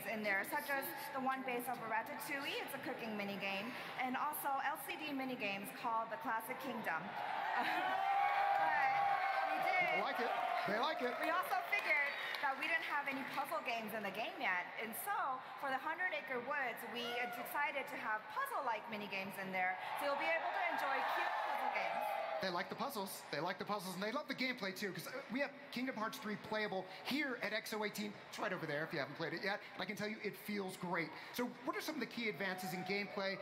in there, such as the one based off of Ratatouille, it's a cooking minigame, and also LCD minigames called the Classic Kingdom. People like it. They like it. We also figured that we didn't have any puzzle games in the game yet, and so for the 100-Acre Woods, we decided to have puzzle-like minigames in there, so you'll be able to enjoy cute puzzle games. They like the puzzles. They like the puzzles, and they love the gameplay too, because we have Kingdom Hearts 3 playable here at X018. It's right over there if you haven't played it yet. And I can tell you, it feels great. So what are some of the key advances in gameplay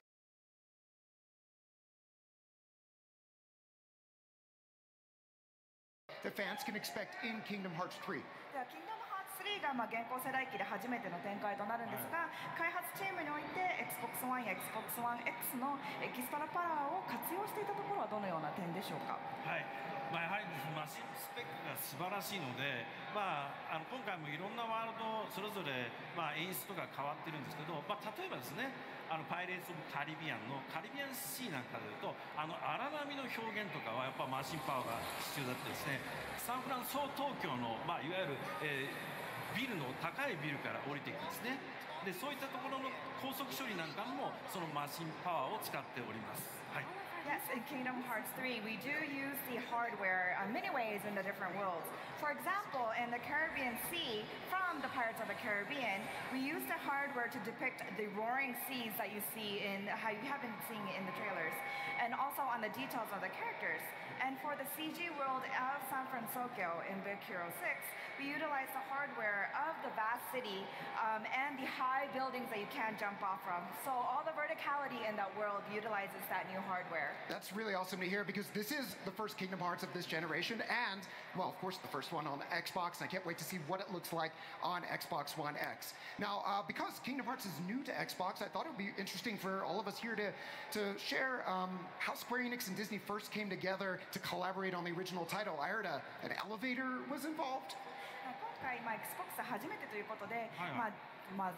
that fans can expect in Kingdom Hearts 3? Kingdom Hearts 3が現行世代機で初めての展開となるんですが、開発チームにおいて Xbox One や Xbox One X のエキストラパワーを活用していたところはどのような点でしょうか。はい、やはりマシンスペックが素晴らしいので、今回もいろんなワールドそれぞれ、演出とか変わってるんですけど、例えばですね、パイレーツ・オブ・カリビアンのカリビアンシーなんかでいうと荒波の表現とかはやっぱマシンパワーが必要だったですね。サンフランソ東京の、いわゆる、ビルの高いビルから降りていくんですね。でそういったところの高速処理なんかもそのマシンパワーを使っております。はい。Yes, in Kingdom Hearts 3, we do use the hardware many ways in the different worlds. For example, in the Caribbean Sea, from the Pirates of the Caribbean, we use the hardware to depict the roaring seas that you see in how you have been seeing it in the trailers, and also on the details of the characters. And for the CG world of San Francisco in Big Hero 6, we utilize the hardware of the vast city and the high buildings that you can jump off from. So all the verticality in that world utilizes that new hardware. That's really awesome to hear, because this is the first Kingdom Hearts of this generation, and, well, of course, the first one on Xbox, and I can't wait to see what it looks like on Xbox One X. Now, because Kingdom Hearts is new to Xbox, I thought it would be interesting for all of us here to share how Square Enix and Disney first came together to collaborate on the original title. I heard an elevator was involved. 今回、Xbox 初めてということで、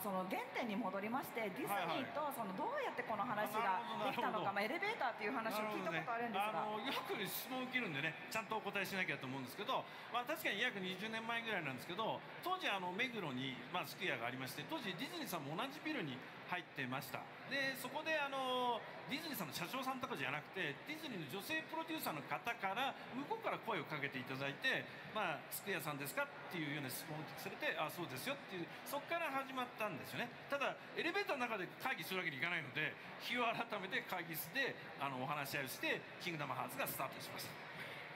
その原点に戻りまして、ディズニーとそのどうやってこの話ができたのか、エレベーターっていう話を聞いたことあるんですが、よく質問を受けるんでね、ちゃんとお答えしなきゃと思うんですけど、確かに約20年前ぐらいなんですけど、当時目黒にスクエアがありまして、当時ディズニーさんも同じビルに入ってました。でそこでディズニーさんの社長さんとかじゃなくて、ディズニーの女性プロデューサーの方から向こうから声をかけていただいて、スクエアさんですかっていうような質問をされて、あ、そうですよっていう、そこから始まったんですよね。ただエレベーターの中で会議するわけにいかないので、日を改めて会議室でお話し合いをしてキングダムハーツがスタートしました。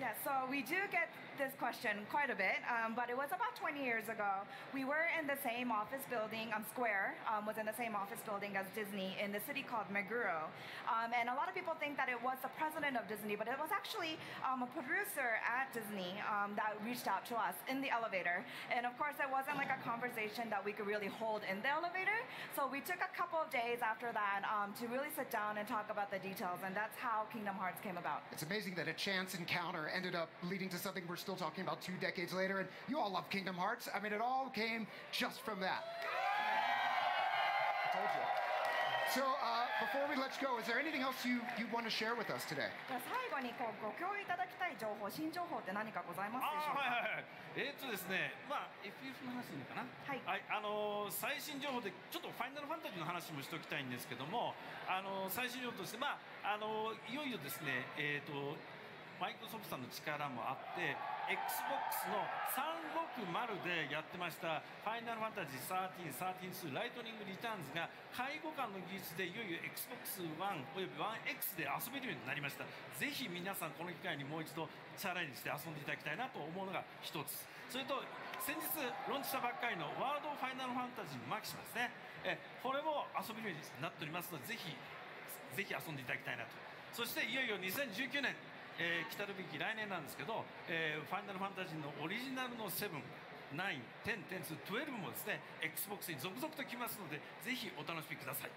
Yeah, so we do get this question quite a bit, but it was about 20 years ago. We were in the same office building, Square was in the same office building as Disney in the city called Meguro. And a lot of people think that it was the president of Disney, but it was actually a producer at Disney that reached out to us in the elevator. And of course, it wasn't like a conversation that we could really hold in the elevator. So we took a couple of days after that to really sit down and talk about the details. And that's how Kingdom Hearts came about. It's amazing that a chance encounter ended up leading to something we're still talking about 2 decades later, and you all love Kingdom Hearts. I mean, it all came just from that. I told you. So, before we let you go, is there anything else you want to share with us today? 最後にご共有いただきたい情報、新情報って何かございますでしょうか？ですね、FF の話いいのかな。はい。最新情報でちょっとファイナルファンタジーの話もしておきたいんですけども、最新情報としていよいよですね、マイクロソフトさんの力もあって Xbox の360でやってましたファイナルファンタジー13、13-2ライトニングリターンズが介護官の技術でいよいよ Xbox One および 1X で遊べるようになりました。ぜひ皆さんこの機会にもう一度チャレンジして遊んでいただきたいなと思うのが一つ。それと先日ローンチしたばっかりのワールドファイナルファンタジーマキシマですね。これも遊べるようになっておりますのでぜひ遊んでいただきたいなと。そしていよいよ2019年来たるべき来年なんですけど、ファイナルファンタジーのオリジナルの7、9、10、10、12もですね Xbox に続々と来ますのでぜひお楽しみください。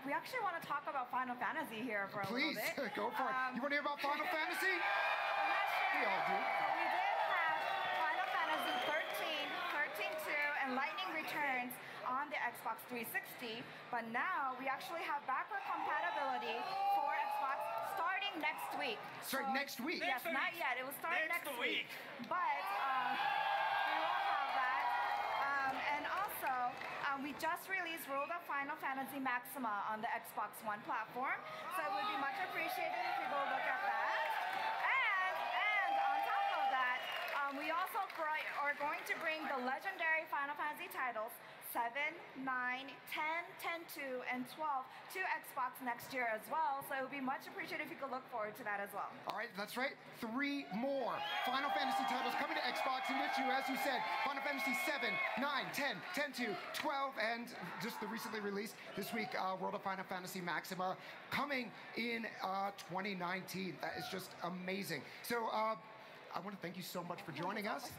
We actually want to talk about Final Fantasy here for a little bit. Please, go for it. You want to hear about Final Fantasy? I'm not sure. We all do. So we did have Final Fantasy 13, 13-2, and Lightning Returns on the Xbox 360, but now we actually have backward compatibility for Xbox starting next week. Starting next week? Yes, not yet. It will start next week. But we will have that. And also, we just released World of Final Fantasy Maxima on the Xbox One platform, so it would be much appreciated if you go look at that. And on top of that, we also are going to bring the legendary Final Fantasy titles 7, 9, 10, 10-2, and 12 to Xbox next year as well. So it would be much appreciated if you could look forward to that as well. All right, that's right. 3 more Final Fantasy titles coming to Xbox, in which you, as you said, Final Fantasy 7, 9, 10, 10-2, 12, and just the recently released this week, World of Final Fantasy Maxima, coming in 2019. That is just amazing. So I want to thank you so much for joining us.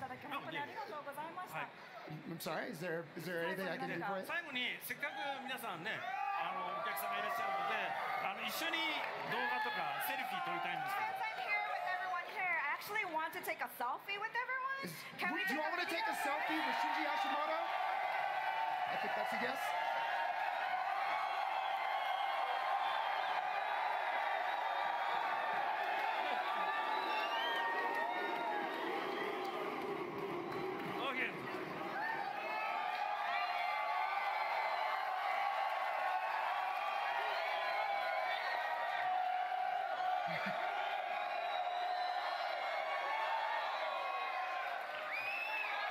I'm sorry, is there anything I can do for you? 最後にせっかく皆さんね、お客様いらっしゃるので、一緒に動画とかセルフィー撮りたいんですけど。 Since I'm here with everyone here, I actually want to take a selfie with everyone. Can we Do you all want to take a selfie with Shinji Hashimoto? I think that's a yes. Okay.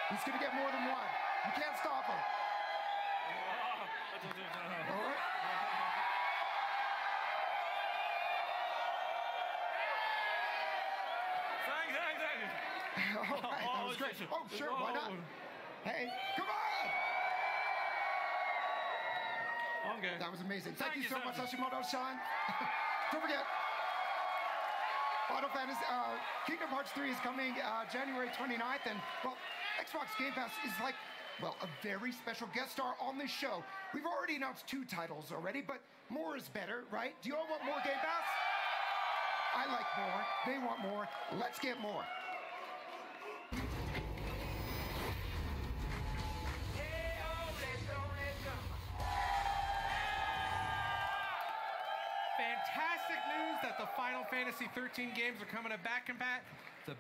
He's going to get more than one. You can't stop him. All right. All right, that was great. Oh, sure, why not? Hey, come on! Okay. That was amazing. Thank you so Thank much, you. Hashimoto-san. Don't forget, Final Fantasy Kingdom Hearts 3 is coming January 29th, and, well, Xbox Game Pass is like, well, a very special guest star on this show. We've already announced 2 titles already, but more is better, right? Do you all want more Game Pass? I like more. They want more. Let's get more. Fantastic news that the Final Fantasy 13 games are coming to back-compat. The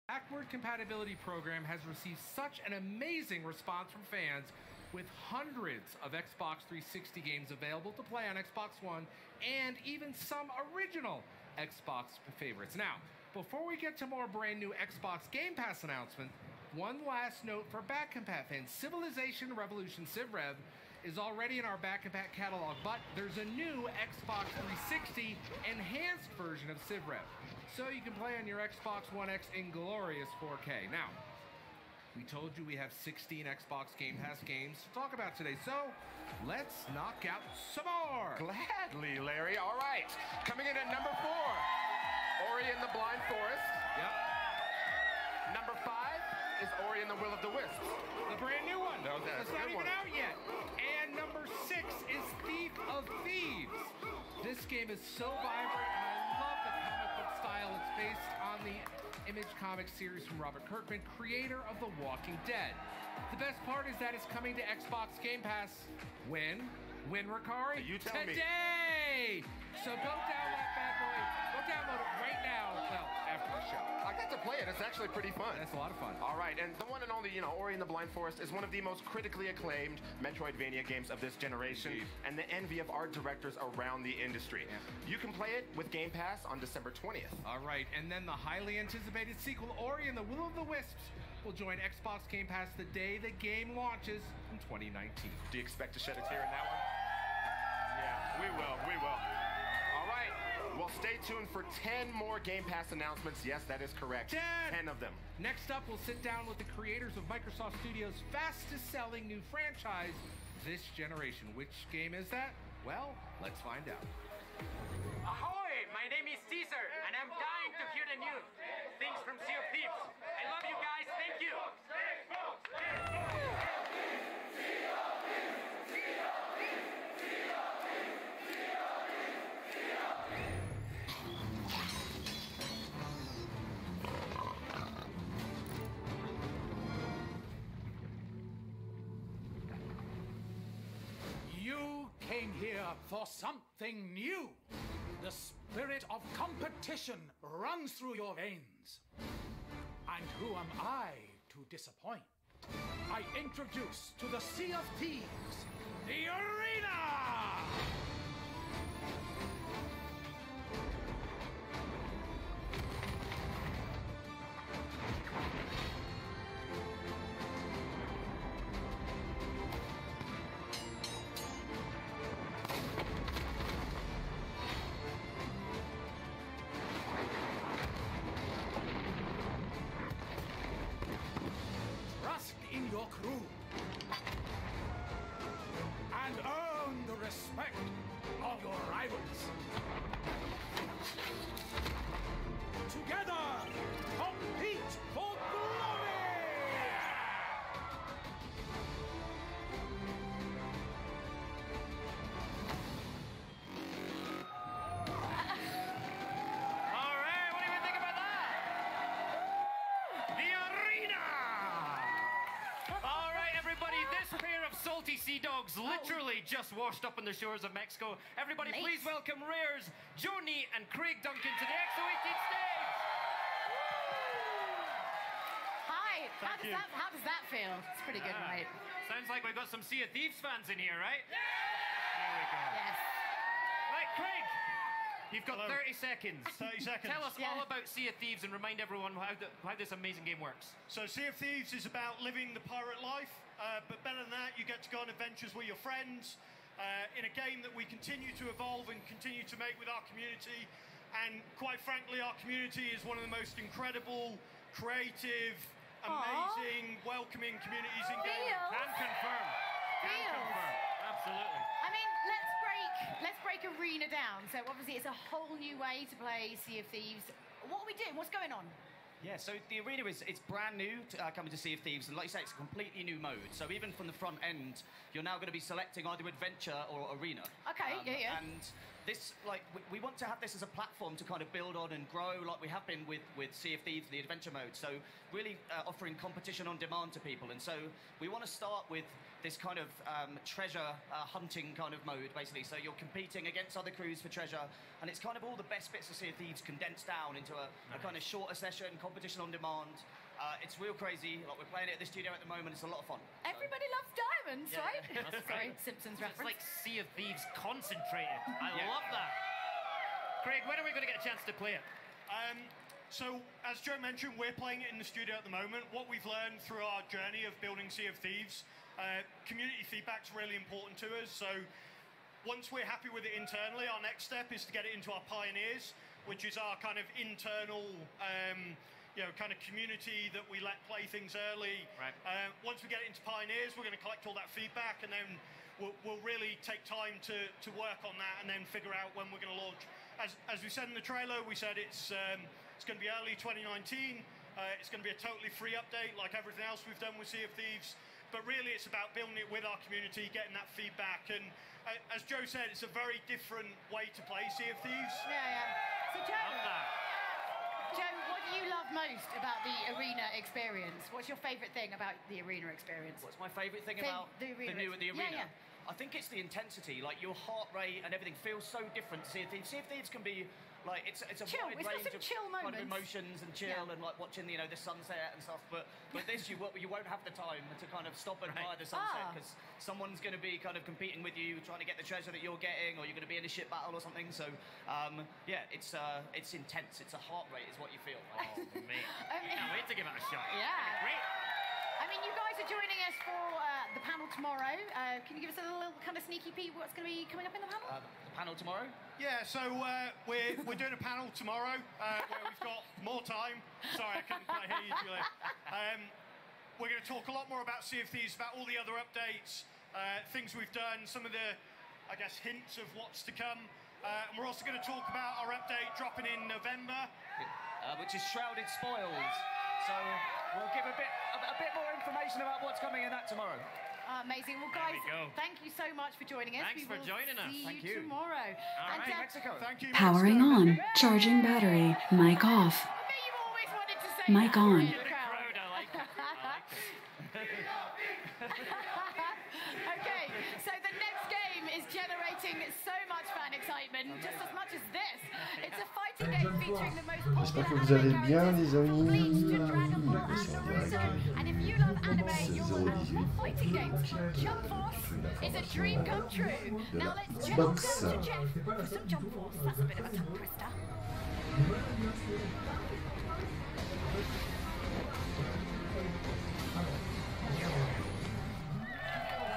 backward compatibility program has received such an amazing response from fans, with hundreds of Xbox 360 games available to play on Xbox One, and even some original Xbox favorites. Now, before we get to more brand new Xbox Game Pass announcement, one last note for back-compat fans. Civilization Revolution Civ Rev is already in our back-compat catalog, but there's a new Xbox 360 enhanced version of Civ Rev, so you can play on your Xbox One X in glorious 4K. Now, we told you we have 16 Xbox Game Pass games to talk about today, so let's knock out some more. Gladly, Larry. All right, coming in at number 4, Ori and the Blind Forest. Yep. Number 5 is Ori and the Will of the Wisps. The brand new one. No, that's It's a not good even one. out yet. And number 6 is Thief of Thieves. This game is so vibrant, and I love the comic book style. It's based on the Image comic series from Robert Kirkman, creator of The Walking Dead. The best part is that it's coming to Xbox Game Pass. When, Ricari? You tell me. Today! So go download that bad boy. Go download it right now. Well, after the show. I got to play it. It's actually pretty fun. That's a lot of fun. All right, and the one and only, Ori and the Blind Forest is one of the most critically acclaimed Metroidvania games of this generation, Indeed. and the envy of art directors around the industry. Yeah. You can play it with Game Pass on December 20th. All right, and then the highly anticipated sequel, Ori and the Will of the Wisps, will join Xbox Game Pass the day the game launches in 2019. Do you expect to shed a tear in that one? Yeah, we will. All right, well, stay tuned for 10 more Game Pass announcements. Yes, that is correct. 10 of them. Next up, we'll sit down with the creators of Microsoft Studios' fastest-selling new franchise this generation. Which game is that? Well, let's find out. Ahoy! My name is Caesar, and I'm dying to hear the news. Things from Sea of Thieves. I love you guys. Thank you. You came here for something new. The spirit of competition runs through your veins. And who am I to disappoint? I introduce to the Sea of Thieves, the Arena! Trust in your crew and earn the respect of your rivals. Together, compete for glory! All right, what do you think about that? The arena! All right, everybody, this pair of salty sea dogs literally just washed up on the shores of Mexico. Everybody, Nice. please welcome Rare's Joni and Craig Duncan to the X018 stage! Hi. Thank you. How does that feel? It's pretty good, Ah, right? Sounds like we've got some Sea of Thieves fans in here, right? There we go. Yes. Right, Craig, you've got 30 seconds. 30 seconds. Tell us Yeah. all about Sea of Thieves and remind everyone how this amazing game works. So Sea of Thieves is about living the pirate life, but better than that, you get to go on adventures with your friends in a game that we continue to evolve and continue to make with our community. And quite frankly, our community is one of the most incredible, creative, amazing, welcoming communities in gaming. Can confirm. Can Feels. confirm. Absolutely. I mean, let's break Arena down. So obviously it's a whole new way to play Sea of Thieves. What are we doing? What's going on? Yeah, so the arena it's brand new coming to Sea of Thieves, and like you say, it's a completely new mode. So even from the front end, you're now going to be selecting either adventure or arena. Okay, yeah. And this, like, we want to have this as a platform to kind of build on and grow, like we have been with Sea of Thieves, the adventure mode. So really offering competition on demand to people. And so we want to start with this kind of treasure hunting kind of mode, basically. So you're competing against other crews for treasure, and it's kind of all the best bits of Sea of Thieves condensed down into a kind of shorter session, competition on demand. It's real crazy. Like, we're playing it at the studio at the moment. It's a lot of fun. Everybody loves diamonds, Yeah, right? yeah, that's Sorry, right. Simpsons It's reference. like Sea of Thieves concentrated. I Yeah. love that. Craig, when are we going to get a chance to play it? So, as Joe mentioned, we're playing it in the studio at the moment. What we've learned through our journey of building Sea of Thieves, community feedback's really important to us. So, once we're happy with it internally, our next step is to get it into our Pioneers, which is our kind of internal, kind of community that we let play things early. Right. Once we get it into Pioneers, we're going to collect all that feedback, and then we'll really take time to work on that, and then figure out when we're going to launch. As we said in the trailer, we said it's going to be early 2019. It's going to be a totally free update, like everything else we've done with Sea of Thieves. But really, it's about building it with our community, getting that feedback. And as Joe said, it's a very different way to play Sea of Thieves. Yeah. So Love Joe, that. what do you love most about the arena experience? What's your favourite thing about the arena experience? What's my favourite thing Thing- about the arena. the arena? Yeah. I think it's the intensity. Like, your heart rate and everything feels so different to Sea of Thieves. Sea of Thieves can be like, it's a Chill. wide It's got range some of chill kind of moments. emotions and chill, Yeah. and like watching the sunset and stuff. But this you won't have the time to kind of stop and admire the sunset, because someone's going to be kind of competing with you, trying to get the treasure that you're getting, or you're going to be in a ship battle or something. So yeah, it's intense. It's a heart rate is what you feel. Oh, mate. Can't wait to give it a shot. Yeah. Great. I mean, you guys are joining us for the panel tomorrow. Can you give us a little kind of sneaky peek what's going to be coming up in the panel? The panel tomorrow. Yeah, so we're doing a panel tomorrow where we've got more time. Sorry, I couldn't quite hear you, Julia. We're going to talk a lot more about Sea of Thieves, about all the other updates, things we've done, some of the, I guess, hints of what's to come. And we're also going to talk about our update dropping in November. Which is Shrouded Spoils. So we'll give a bit more information about what's coming in that tomorrow. Amazing. Well, There guys, we go. thank you so much for joining us. Thanks for joining us. See Thank you you. tomorrow. All right, Mexico. Thank you. Powering on. Charging battery. Mic off. I bet you've always wanted to say Mic that. on. in the The crowd. crowd, I like it. I like it. Okay, so the next game is generating so much fan excitement just as much as this. It's a fighting game featuring the most J'espère que popular vous allez anime bien, characters les from amis. Bleach to Dragon Ball and C'est en Naruto. direct And if you love anime, you'll love 018 fighting games. Jump Force is a dream come true. de Now la let's jump Xbox. down to Jeff for some Jump Force. That's a bit of a tongue twister.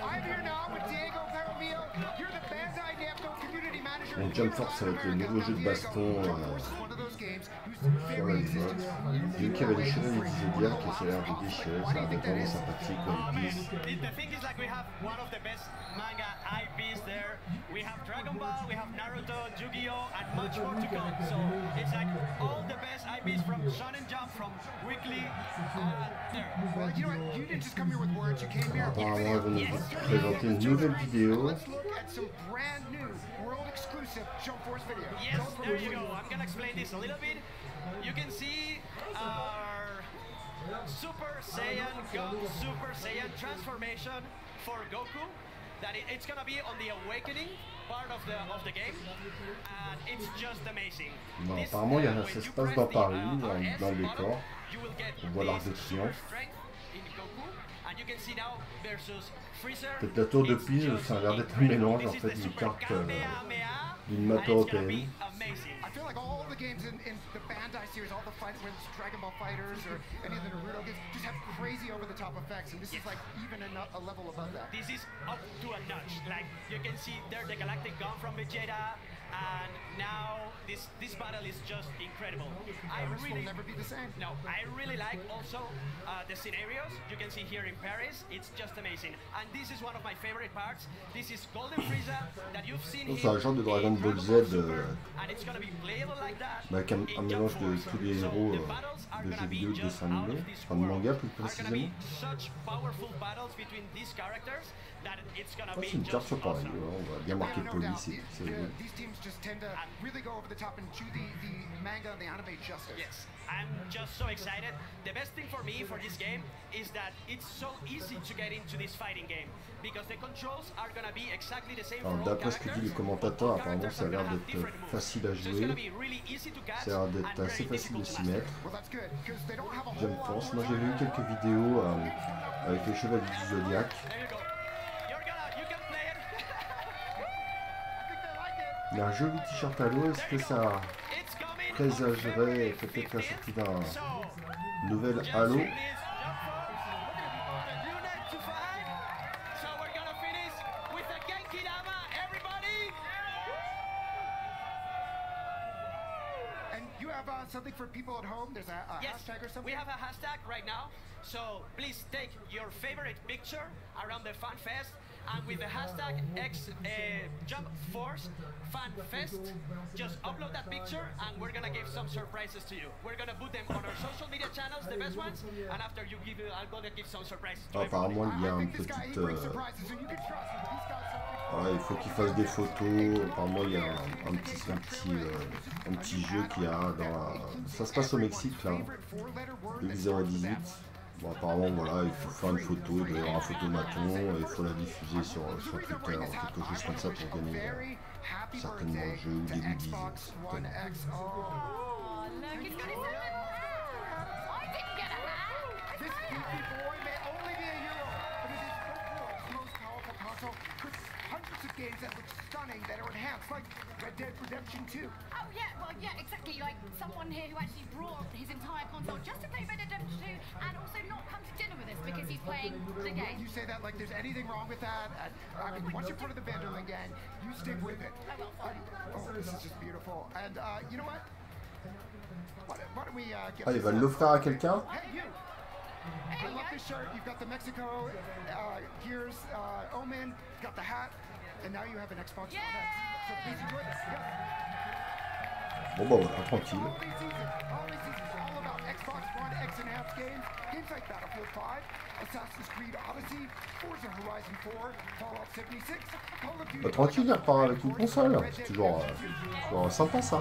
I'm here now with Diego Peromio. You're the Bandai Namco Community Manager. Donc Jump Force, ça va être le nouveau jeu de baston sur Xbox. Vu qu'il y avait les cheveux du Zodiac et ça a l'air de déchirer, ça a l'air de vraiment sympathique comme piece. The thing is, like, we have one of the best manga IPs there. We have Dragon Ball, we have Naruto, Yu-Gi-Oh, and much more to come. So it's like all the best IPs from Shonen Jump, from Weekly, there. Well, you know what? You didn't just come here with words. You came here. Apparemment, ils vont nous présenter une nouvelle vidéo. Let's look at some brand new world exclusive Jump Force videos. Yes, there you go. I'm gonna explain this a little bit. You can see our Super Saiyan Super Saiyan transformation for Goku. That it's gonna be on the awakening part of the game, and it's just amazing. Non, apparemment, ça se passe dans Paris, dans le décor. On voit l'Arc de Triomphe. Peut-être la tour de Pise, ça a l'air d'être un mélange en fait d'une carte d'une map européenne. I feel like all the games in the Bandai series, all the Dragon Ball Fighters or any of the Naruto games, just have crazy over-the-top effects, and this is like even a level above that. This is up to a notch. Like you can see there, the galactic gun from Vegeta, and now this battle is just incredible. Will never be the same. No, I really like also the scenarios. You can see here in Paris, it's just amazing. And this is one of my favorite parts. This is Golden Frieza that you've seen here. C'est un genre de Dragon Ball Z And it's gonna be playable like that. avec un mélange de tous les héros de jeux vidéo, de dessins animés, enfin de manga plus précisément. C'est une carte sur Paris, on va bien marquer police et c'est vrai. Just tend to really go over the top and chew the manga and the anime justice. Yes, I'm just so excited. The best thing for me for this game is that it's so easy to get into this fighting game because the controls are gonna be exactly the same for all D'après ce que disent les commentateurs, apparemment ça a l'air d'être facile à jouer, ça a l'air d'être assez facile de s'y mettre. Jump Force, moi j'ai vu quelques vidéos avec les chevaliers du Zodiac. Il y a un joli t-shirt à l'eau, est-ce que ça présagerait peut-être la sortie d'un nouvel Halo? Something for people at home? There's a hashtag or something? We have a hashtag right now. So please take your favorite picture around the Fan Fest, and with the hashtag Jump Force Fan Fest, just upload that picture, and we're gonna give some surprises to you. We're gonna put them on our social media channels, the best ones, and after you give it, I'm gonna give some surprises. Apparemment, il y a une petite. Voilà, il faut qu'il fasse des photos. Apparemment, il y a un petit jeu qu'il y a dans la... Ça se passe au Mexique, là, X018. Bon, apparemment, voilà, il faut faire une photo, il doit y avoir un photomaton, et il faut la diffuser sur Twitter, quelque chose comme ça pour gagner certainement le jeu ou des goodies. Games that look stunning, that are enhanced, like Red Dead Redemption 2. Oh yeah, well yeah, exactly. Like someone here who actually brought his entire console just to play Red Dead Redemption 2 and also not come to dinner with us because he's playing the game. You say that like there's anything wrong with that. I mean, once you're part of the Vanderlyn gang, you stick with it. Oh, this is just beautiful. And you know what? Why don't we get il va l'offrir à quelqu'un? Hey, you! I love this shirt. You've got the Mexico gears, Omen, got the hat. And now you have an Xbox One X. So please enjoy this. Bon bah voilà, tranquille. All about Xbox One X enhanced games. Games like Battlefield 5, Assassin's Creed Odyssey, Forza Horizon 4, Fallout 76, Call of Duty. Bah, tranquille, il repart avec une console. C'est toujours sympa ça.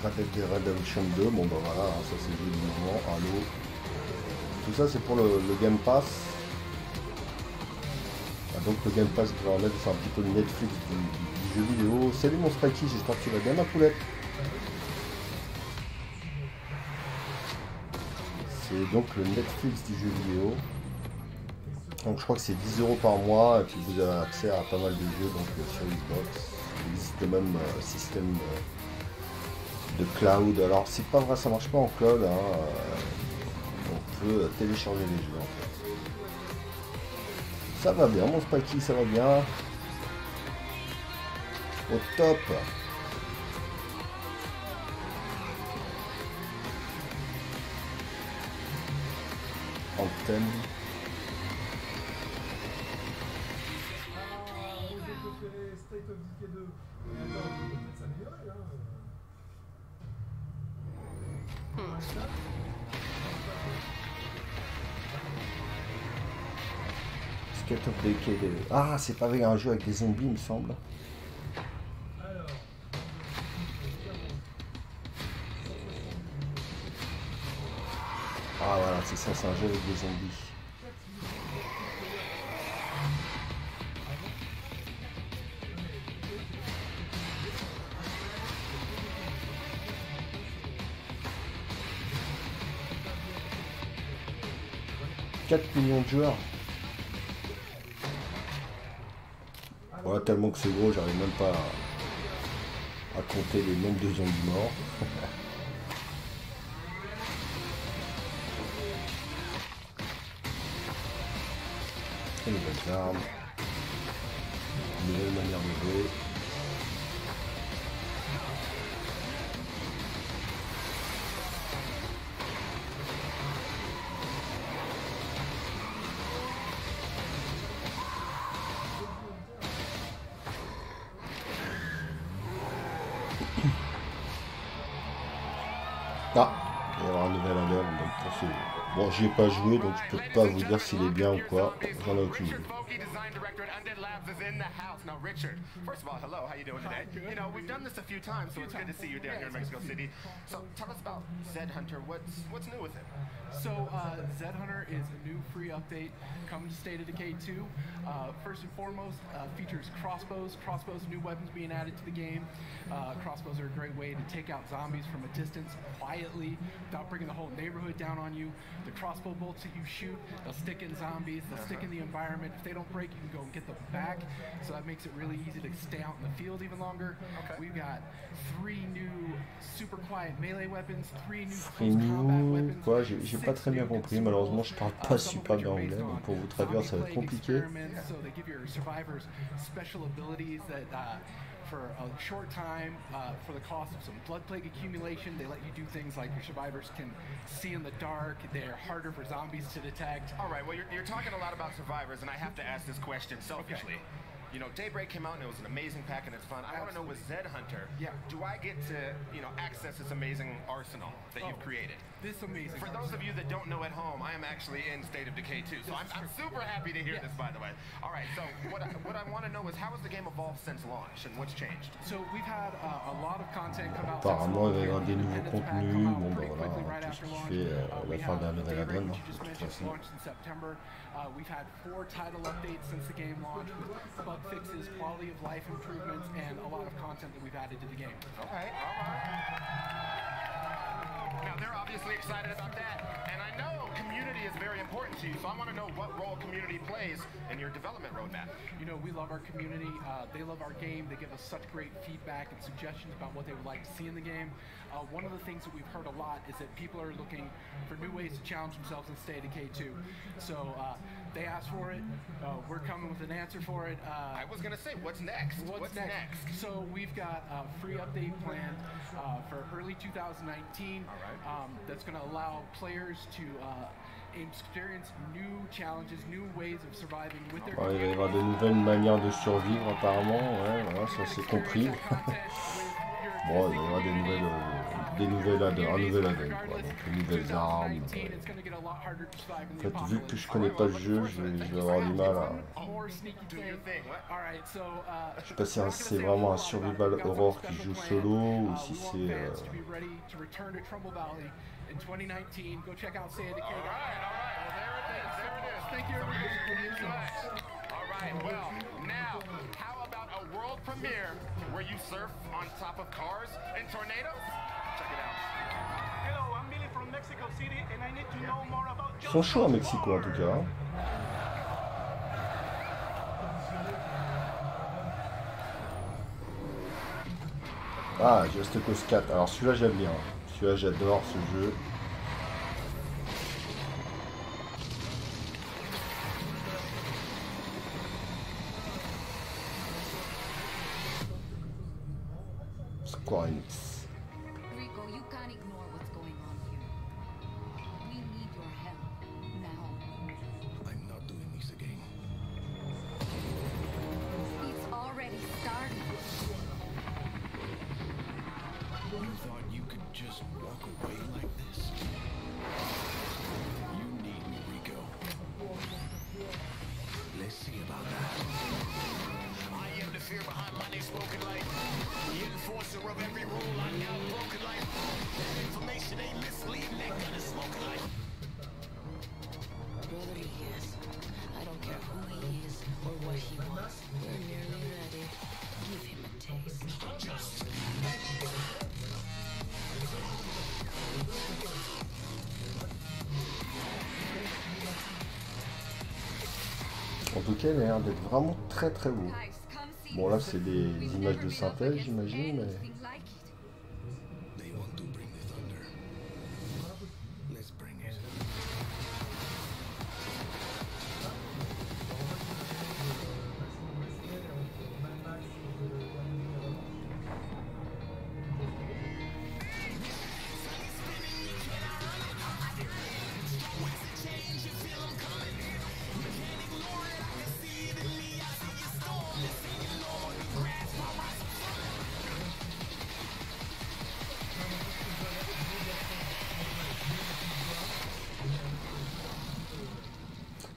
Red Dead Redemption 2, bon bah voilà, hein, ça c'est le jeu du moment, Halo. Tout ça c'est pour le Game Pass. Ah, donc le Game Pass Grounded, c'est un petit peu le Netflix du jeu vidéo. Salut mon Spikey, j'espère que tu vas bien ma poulette. C'est donc le Netflix du jeu vidéo. Donc je crois que c'est 10 € par mois et puis vous avez accès à pas mal de jeux donc sur Xbox. Il existe même un système de cloud. Alors c'est pas vrai, ça marche pas en cloud, hein. On peut télécharger les jeux en fait. Ça va bien mon Spikey, ça va bien. Au top. Antenne. State of Decay 2. Ah, c'est pas vrai, un jeu avec des zombies, il me semble. Ah voilà, c'est ça, c'est un jeu avec des zombies. « 4 millions de joueurs. » Voilà, tellement que c'est gros, j'arrive même pas à compter le nombre de zombies morts. Et nouvelles armes. Nouvelle manière de jouer. Ah, il va y avoir un nouvel addon, donc pour ce... Bon, j'y ai pas joué, donc je peux pas vous dire s'il est bien ou quoi. J'en ai aucune idée. Now, Richard, first of all, hello, how you doing today? You know, we've done this a few times, so it's good to see you down here in Mexico City. So tell us about Zed Hunter. What's new with it? So Zed Hunter is a new free update coming to State of Decay 2. First and foremost, features crossbows. Crossbows, new weapons being added to the game. Crossbows are a great way to take out zombies from a distance quietly without bringing the whole neighborhood down on you. The crossbow bolts that you shoot, they'll stick in zombies, they'll stick in the environment. If they don't break, you can go and get them back. So that makes it really easy to stay out in the field even longer. Okay. We've got 3 new super quiet melee weapons, 3 new close combat weapons. Quoi, j'ai pas très bien compris, malheureusement je parle pas super bien anglais, donc pour vous traduire ça va être compliqué. So they give your survivors special abilities that for a short time, for the cost of some blood plague accumulation, they let you do things like your survivors can see in the dark, they're harder for zombies to detect. All right, well, you're talking a lot about survivors, and I have to ask this question selfishly. Okay. You know, Daybreak came out and it was an amazing pack and it's fun. I want to know with Zed Hunter, do I get to, you know, access this amazing arsenal that you've created? This amazing For those of you that don't know at home, I am actually in State of Decay 2, so I'm super happy to hear this, by the way. All right, so what I want to know is how has the game evolved since launch and what's changed? So we've had a lot of content come out. Apparemment, il va y avoir des nouveaux contenus. Bon, bah voilà, tout ce qui fait la fin d'un nouvel addon, de toute façon. We've had 4 title updates since the game launched with bug fixes, quality of life improvements, and a lot of content that we've added to the game. Okay, all right. Now, they're obviously excited about that, and I know community is very important to you, so I want to know what role community plays in your development roadmap. You know, we love our community. They love our game. They give us such great feedback and suggestions about what they would like to see in the game. One of the things that we've heard a lot is that people are looking for new ways to challenge themselves in State of Decay 2. So they asked for it. We're coming with an answer for it. I was going to say, what's next? What's next? So we've got a free update planned for early 2019. All right. That's going to allow players to experience new challenges, new ways of surviving with their il va y avoir de nouvelles manières de survivre apparemment, ouais, voilà, ça c'est compris. Bon, il va y avoir un nouvel add-on, quoi. Donc de nouvelles armes. En fait, vu que je connais pas le jeu, je vais avoir du mal à... Je sais pas si c'est vraiment un survival horror qui joue solo ou si c'est... In 2019, go check out State of Decay. Thank you, everybody. All right, well, now, how about a world premiere where you surf on top of cars and tornadoes? Check it out. Hello, I'm Billy from Mexico City, and I need to know more about... Ils sont chauds à Mexico en tout cas. Ah, Just Cause 4. Alors celui-là j'aime bien. Celui-là j'adore ce jeu. Square Enix. Rico, you can't ignore what's going on here. We need your help now. I'm not doing this again. It's already started. You thought you could just walk away like this? You need me, Rico. Let's see about that. I am the fear behind my name spoken like the enforcer of every rule I now broken like information ain't misleading, that gun is smoking like Brother, yes. I don't care who he is or what he wants. We're nearly ready. Give him a taste. I'm just En tout cas, il a l'air d'être vraiment très très beau. Bon là c'est des images de synthèse j'imagine, mais... They want to bring the thunder. Let's bring it.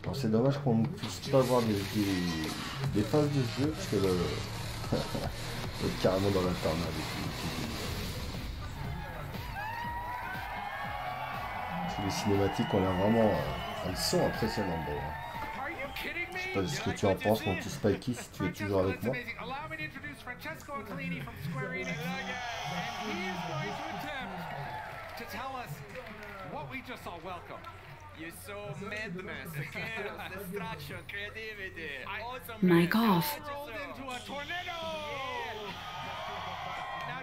Alors c'est dommage qu'on ne puisse pas voir des phases de jeu parce que le... on est carrément dans la tornade et tout. Les cinématiques ont l'air vraiment... elles sont impressionnantes d'ailleurs. Je sais pas ce que tu en penses mon petit Spikey si tu es toujours avec moi. You saw madness, chaos, destruction, creativity. Awesome. Mic off. Rolled into a tornado. Now,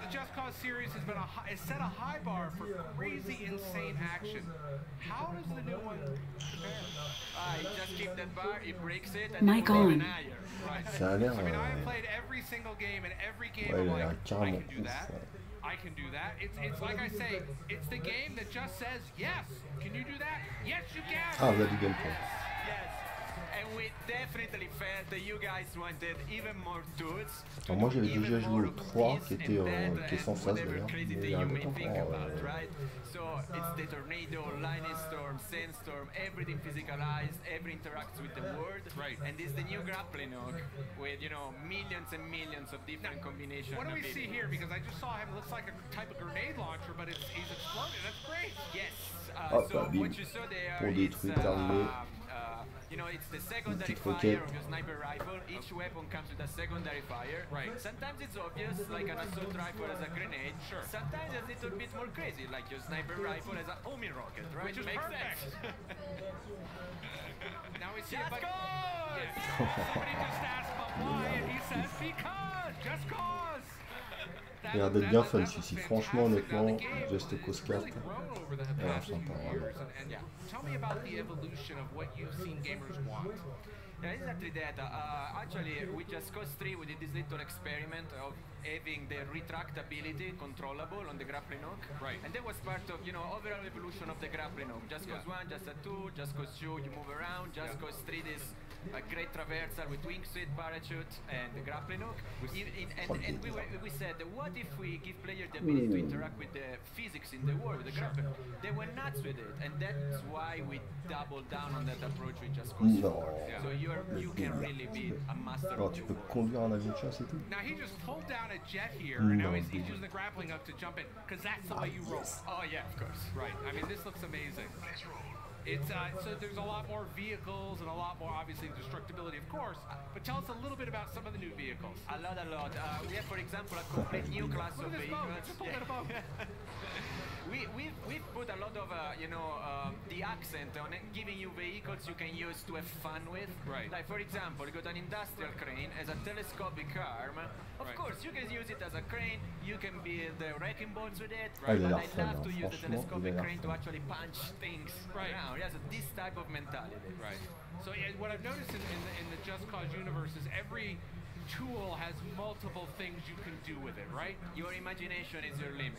Just Cause series has been has set a high bar for crazy, insane action. How does the new one compare? You just keep that bar, it breaks it, and Mic on. Ça a l'air... I mean, I've played every single game, and every game Ouais, I'm il a l'air like, I carrément can do ouf. that. I can do that. It's like I say, it's the game that just says, yes, can you do that? Yes, you can. Ah, il y a du gameplay. Yes, and we definitely felt that you guys wanted even more tools. Alors moi j'avais déjà joué au 3 qui est sans phase d'ailleurs, mais il y a un peu de temps Right? So it's the tornado, lightning storm, sandstorm, everything physicalized, every interacts with the world. Right. And this is the new grappling hook with, you know, millions and millions of different combinations. What do we of see here? Because I just saw him, looks like a type of grenade launcher, but he's exploding. That's great. Yes. Hop, So bim. what you saw there Pour is, détruire, terminé. you know, it's the secondary petite fire roquette. of your sniper rifle. Each weapon comes with a secondary fire. Right. Sometimes it's obvious, like an assault rifle as a grenade. Sure. Sometimes it's a little bit more crazy, like your sniper rifle as a homing rocket, right? Which is Makes perfect. sense. Now we see Just it, but Cause! somebody just asked about why, and he says because, just cause. Il a l'air d'être bien fun celui-ci, franchement honnêtement, Just Cause 4, il a l'air sympa. Vraiment. Tell me about the evolution of what you've seen gamers want. Yeah, exactly that. Actually, with Just Cause 3, we did this little experiment of having the retractability controllable on the grappling hook. Right. And that was part of, you know, overall evolution of the grappling hook. Just Cause 1, Just 2, Just Cause 2, you move around. Just Cause 3, this a great traversal with wingsuit, parachute, and the grappling hook. And we said, what if we give players the ability to interact with the physics in the world, with the grappling? They went nuts with it, and that's why we doubled down on that approach with Just Cause 4. So you can really be a master Alors of tu your peux world. conduire un avion de chasse et tout. Now he just pulled down a jet here, and now No, he's dude. using the grappling hook to jump in, because that's the way you roll. Oh yeah, of course. Right. I mean, this looks amazing. It's so there's a lot more vehicles and a lot more, obviously, destructibility, of course. But tell us a little bit about some of the new vehicles. A lot. We have, for example, a complete new class Look of at this boat. vehicles. Just look at the boat. We've put a lot of, the accent on it, giving you vehicles you can use to have fun with. Right. Like, for example, you got an industrial crane as a telescopic arm. Of course, you can use it as a crane. You can build wrecking balls with it. Ah, il a But l'air I fun, love hein. to use the Franchement, il a telescopic l'air crane to fun. actually punch things around. Yeah, so this type of mentality. Right. So yeah, what I've noticed in the Just Cause universe is every tool has multiple things you can do with it, right? Your imagination is your limit.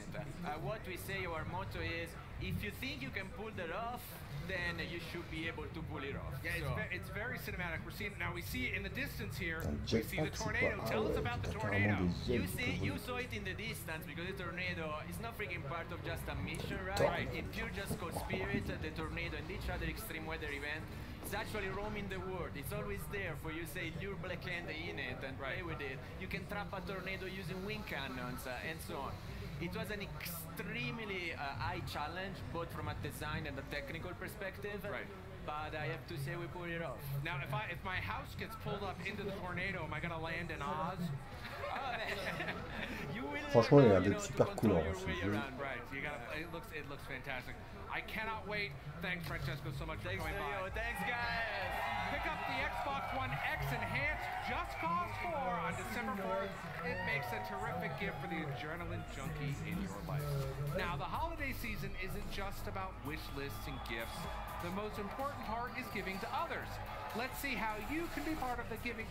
What we say, our motto is, if you think you can pull that off, then you should be able to pull it off. Yeah, So- it's very cinematic. We're seeing now. We see it in the distance here. Un We see the jetpack, c'est tornado. quoi? Ah Tell us ouais, about the t'as carrément tornado. des You ailes qui see, peuvent you voler. saw it in the distance because the tornado is not freaking part of just a mission, right? Right. In pure Just Cause spirit, the tornado and each other extreme weather event is actually roaming the world. It's always there for you, say, lure black candy in it and play with it. You can trap a tornado using wind cannons and so on. It was an extremely high challenge, both from a design and a technical perspective. Right. But I have to say we pulled it off. Now, if my house gets pulled up into the tornado, am I going to land in Oz? Franchement, il a l'air d'être super cool en ce jeu. Right. You got. It looks fantastic. I cannot wait. Thanks, Francesco, so much for coming by. Thanks, guys. Pick up the Xbox One X Enhanced Just Cause 4 on December 4th. It makes a terrific gift for the adrenaline junkie in your life. Now, the holiday season isn't just about wish lists and gifts. The most important part is giving to others. Let's see how you can be part of the giving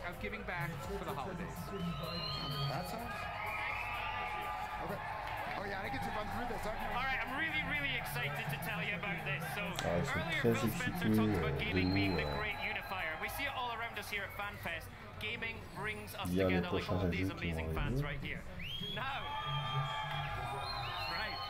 back for the holidays. That's all. Okay. Oh yeah, I get to run through this. All right, I'm really, really excited to tell you about this. So Ah, ils sont earlier, très Phil Spencer excités talked about de gaming being nous the great unifier. We see it all around us here at FanFest. Gaming brings us dire les together like prochains all these jeux qui amazing vont fans arriver. right here. Now, right.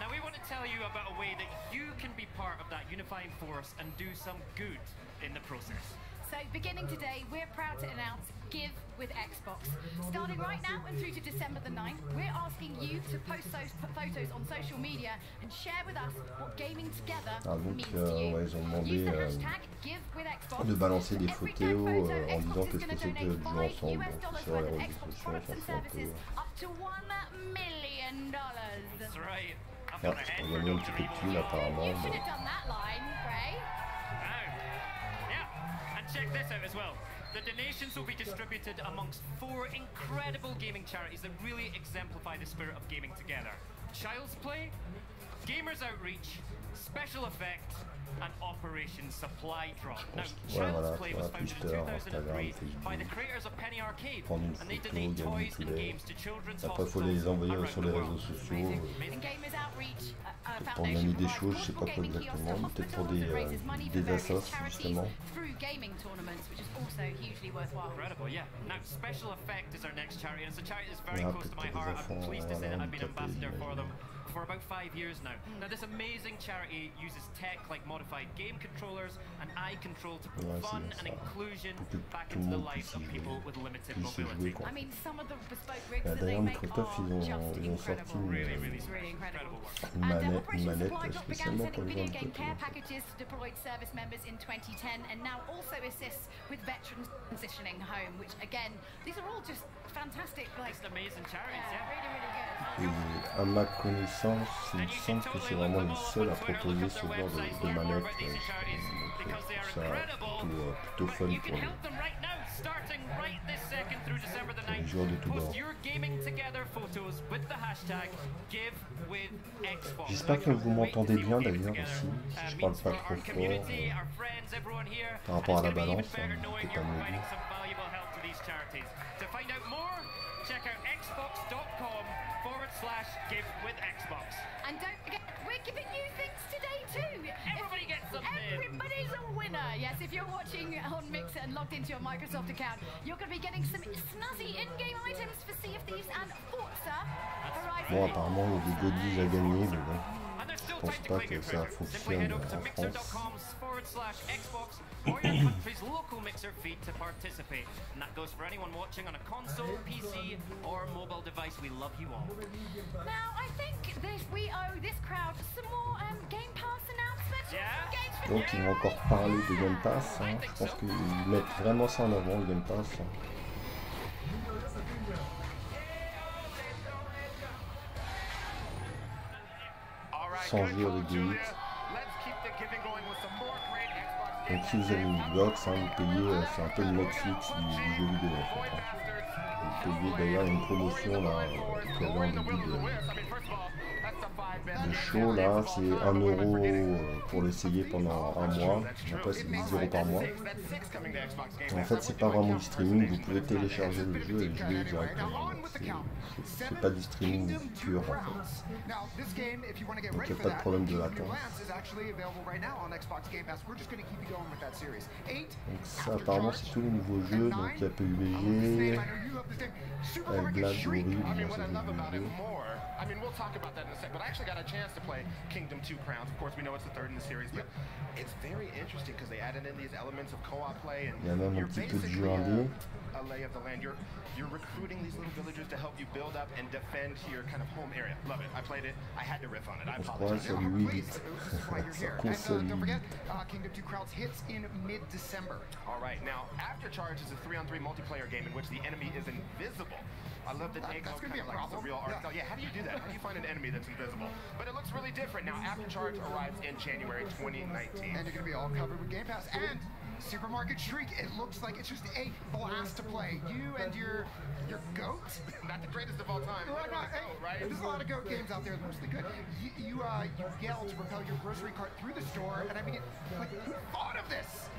Now we want to tell you about a way that you can be part of that unifying force and do some good in the process. So beginning today, we're proud to announce Give with Xbox. Starting right now and through to December the 9th, we're asking you to post those photos on social media and share with us what gaming together Ah, donc, means to you. ouais, ils ont Use demandé the hashtag Give with Xbox. de balancer des Every photos tag photo, en Xbox disant is qu'est-ce que gonna c'était de donate jouer ensemble $5 donc, sur les worth of réseaux Xbox sociaux, products ça and fait un peu... services up to $1 million. That's right. I've Ah, got a head on for a mis un Dr. petit peu de Evil. thunes apparemment. You should Bon. have done that line, Gray. Yeah, and check this out as well. The donations will be distributed amongst 4 incredible gaming charities that really exemplify the spirit of gaming together. Child's Play, Gamers Outreach, Special Effect, and Operation Supply Drop. Now, Child's Play was founded in 2003 by the creators of Penny Arcade, Prendre une and they photo, donate gagner toys du and poulet. games to children's Après, il faut hospitals les envoyer around sur the les world. réseaux sociaux. And Gamers Outreach Pour Foundation gagner des provides choses, je sais pas portable quoi gaming kiosks to exactement, peut-être pour hospitals and raises money for des various assos charities justement. through gaming tournaments, which is also hugely worthwhile. Incredible, yeah. Now, Special Effect is our next charity, and it's a charity that's very Yeah, close to my peut-être heart. des I'm enfants, pleased to say that I've been handicapés, ambassador for j'imagine. them for about 5 years now. Now, this amazing charity uses tech like modified game controllers and eye control to put Ouais, fun c'est and ça. inclusion Pour que back tout le into the monde lives puisse of y people jouer. with limited Puisse y mobility. jouer, quoi. I mean, some of the bespoke rigs Ah, that they d'ailleurs, make Microsoft, are ils ont just sorti incredible. une, It's really incredible. une And manette Operation Supply Drop began spécialement pour sending les video gens game care handicapés. packages to deployed service members in 2010 and now also assists with veterans transitioning home, which again, these are all just fantastic, like, Just amazing charities, yeah. really, really good. Et à ma connaissance, il me semble que c'est vraiment les seuls à proposer ce genre de manette. Donc ça plutôt fun You pour can help them right now, starting right this second through December the 9th. les joueurs de tout bord. Post your gaming together photos with the hashtag GiveWithXbox. J'espère que vous m'entendez bien d'ailleurs aussi, si je parle pas trop fort par rapport à la balance, n'hésitez pas à me le dire. To find out more, check out xbox.com/give. /give with Xbox. And don't forget, we're giving you things today too. Everybody gets something. Everybody's a winner. Yes, if you're watching on Mixer and logged into your Microsoft account, you're going to be getting some snazzy in-game items for Sea of Thieves and Forza Horizon. Bon, apparemment, il y a des goodies à gagner, mais bon, je pense pas que ça fonctionne en France. /Xbox or your country's local Mixer feed to participate. And that goes for anyone watching on a console, PC, or mobile device. We love you all. Now, I think we owe this crowd some more Game Pass announcements. Yeah. Donc ils vont encore parler de Game Pass, hein. Je pense qu'ils mettent vraiment ça en avant, le Game Pass. Sans jeu avec des hits. Donc si vous avez une Xbox, hein, vous payez, c'est un peu le Netflix du jeu vidéo en fait. Hein. Vous payez d'ailleurs une promotion là, qui avait en début de show là, c'est 1 € pour l'essayer pendant un mois. Après c'est 10 € par mois. En fait c'est pas vraiment du streaming, vous pouvez télécharger le jeu et jouer directement. C'est pas du streaming pur en fait. Donc il n'y a pas de problème de latence. Donc ça apparemment c'est tous les nouveaux jeux, donc il y a PUBG, Black Gorilla, bon ça j'ai vu. I mean, we'll talk about that in a sec, but I actually got a chance to play Kingdom 2 Crowns. Of course, we know it's the third in the series, but it's very interesting because they added in these elements of co-op play, and you're basically a lay of the land. You're recruiting these little villagers to help you build up and defend your kind of home area. Love it. I played it. I had to riff on it. I apologize. Don't forget, Kingdom 2 Crowns hits in mid-December. All right. Now, After Charge is a 3-on-3 multiplayer game in which the enemy is invisible. I love that they go kind of like surreal art style. Yeah, how do you do that? How do you find an enemy that's invisible? But it looks really different. Now, After Charge arrives in January 2019. And you're going to be all covered with Game Pass. And Supermarket Shriek, it looks like it's just a blast to play. You and your goat? Not the greatest of all time. Right? There's a lot of goat games out there, mostly good. You yell to propel your grocery cart through the store, and I mean, like, who thought of this?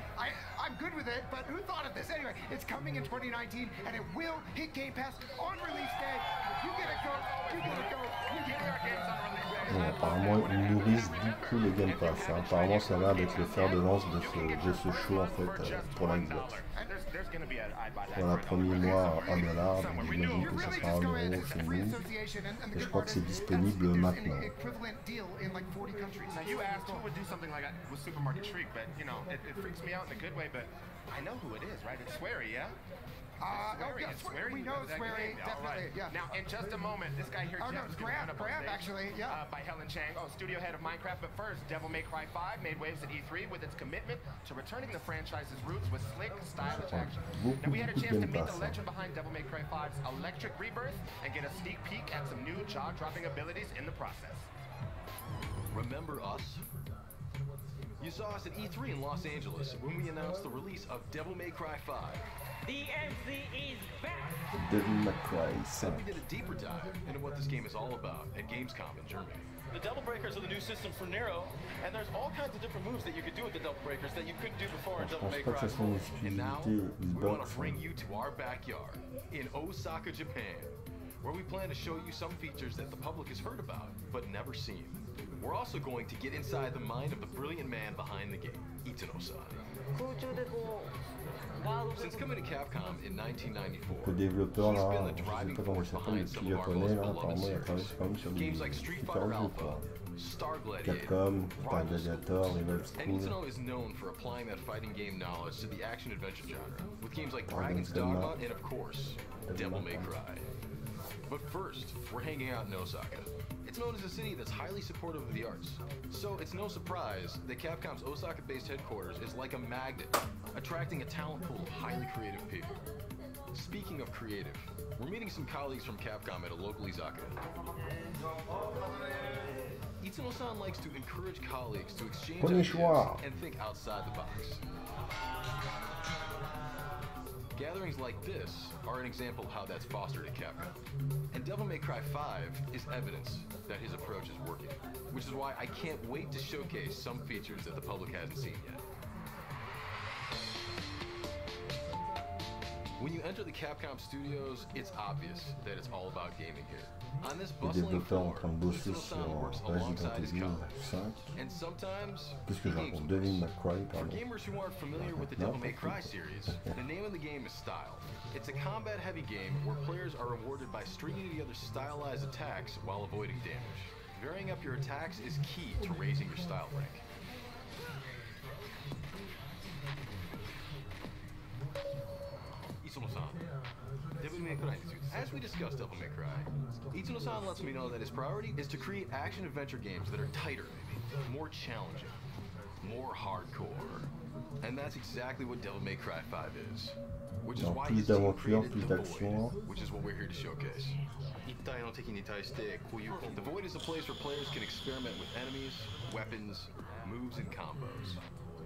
I'm good with it, but who thought of this? Anyway, it's coming in 2019, and it will hit Game Pass on release day. You get a goat, you get a goat, you get our games on release day. Bon, apparemment, ils nourrissent beaucoup le Game Pass. Hein. Apparemment, ça a l'air d'être le fer de lance de ce show en fait pour la Xbox. Voilà, premier mois $1, donc j'imagine que ça sera 1 € chez nous. Et je crois que c'est disponible maintenant. Now you asked who would do something like that with Supermarket Shriek, but you know, it freaks me out in a good way, but I know who it is, right? It's Swery, yeah? We know Swery, definitely, yeah. Now, in just a moment, this guy here, Jeff's Graham, actually, yeah. By Helen Chang, studio head of Minecraft. But first, Devil May Cry 5 made waves at E3 with its commitment to returning the franchise's roots with slick, stylish action. Now, we had a chance to meet the legend behind Devil May Cry 5's Electric Rebirth and get a sneak peek at some new jaw-dropping abilities in the process. Remember us? You saw us at E3 in Los Angeles when we announced the release of Devil May Cry 5. The MC is back! Devil May Cry 5. Then we did a deeper dive into what this game is all about at Gamescom in Germany. The Devil Breakers are the new system for Nero, and there's all kinds of different moves that you could do with the Devil Breakers that you couldn't do before in Devil May Cry. And now, we want to bring you to our backyard in Osaka, Japan, where we plan to show you some features that the public has heard about, but never seen. We're also going to get inside the mind of the brilliant man behind the game, Itano-san. Since coming to Capcom in 1994, le développeur là, je sais pas comment il s'appelle, le petit japonais là, apparemment il a travaillé quand même sur des super jeux quoi. Capcom, Star Gladiator, Rival School. And Itano is known for applying that fighting game knowledge to the action-adventure genre, with games like Dragon's Dogma and of course, Devil May Cry. But first, we're hanging out in Osaka. It's known as a city that's highly supportive of the arts. So it's no surprise that Capcom's Osaka-based headquarters is like a magnet, attracting a talent pool of highly creative people. Speaking of creative, we're meeting some colleagues from Capcom at a local izakaya. Itano-san likes to encourage colleagues to exchange ideas and think outside the box. Gatherings like this are an example of how that's fostered at Capcom. And Devil May Cry 5 is evidence that his approach is working, which is why I can't wait to showcase some features that the public hasn't seen yet. When you enter the Capcom studios, it's obvious that it's all about gaming here. On this Les bustling développeurs en floor, train de bosser sur works Resident alongside his Evil colleagues. 5. And sometimes Qu'est-ce que je he games raconte? with Devil us. May Cry, For pardon. gamers who aren't familiar with the Devil May Cry series, the name of the game is Style. It's a combat-heavy game where players are rewarded by stringing together stylized attacks while avoiding damage. Varying up your attacks is key to raising your style rank. Itsuno-san, Devil May Cry. As we discussed Devil May Cry, Itsuno-san lets me know that his priority is to create action-adventure games that are tighter, maybe, more challenging, more hardcore. And that's exactly what Devil May Cry 5 is. Which is why his team created The Void, which is what we're here to showcase. The Void is a place where players can experiment with enemies, weapons, moves, and combos.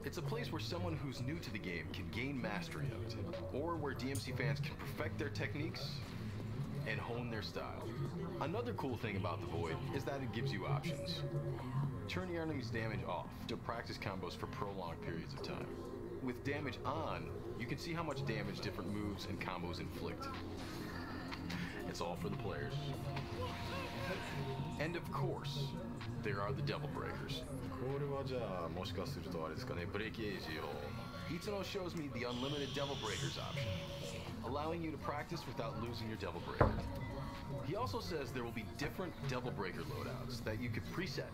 It's a place where someone who's new to the game can gain mastery of it, or where DMC fans can perfect their techniques and hone their style. Another cool thing about The Void is that it gives you options. Turn your enemy's damage off to practice combos for prolonged periods of time. With damage on, you can see how much damage different moves and combos inflict. It's all for the players. And of course, there are the Devil Breakers. Itsuno shows me the unlimited Devil Breakers option, allowing you to practice without losing your Devil Breaker. He also says there will be different Devil Breaker loadouts that you could preset,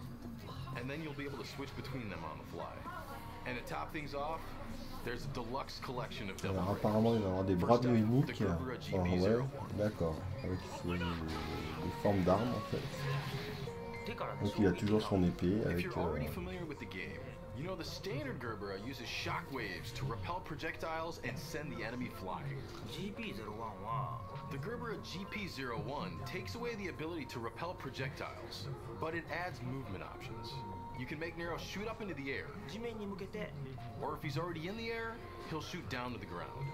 and then you'll be able to switch between them on the fly. And to top things off, there's a deluxe collection of Devil Alors Breakers. apparemment il va y avoir des bras bioniques. Oh, ouais, d'accord. Avec des formes d'armes en fait. Donc il a toujours son épée If avec... you're already familiar with the game, you know the standard Gerbera uses shockwaves to repel projectiles and send the enemy flying. The Gerbera GP01 takes away the ability to repel projectiles, but it adds movement options. You can make Nero shoot up into the air, or if he's already in the air, he'll shoot down to the ground.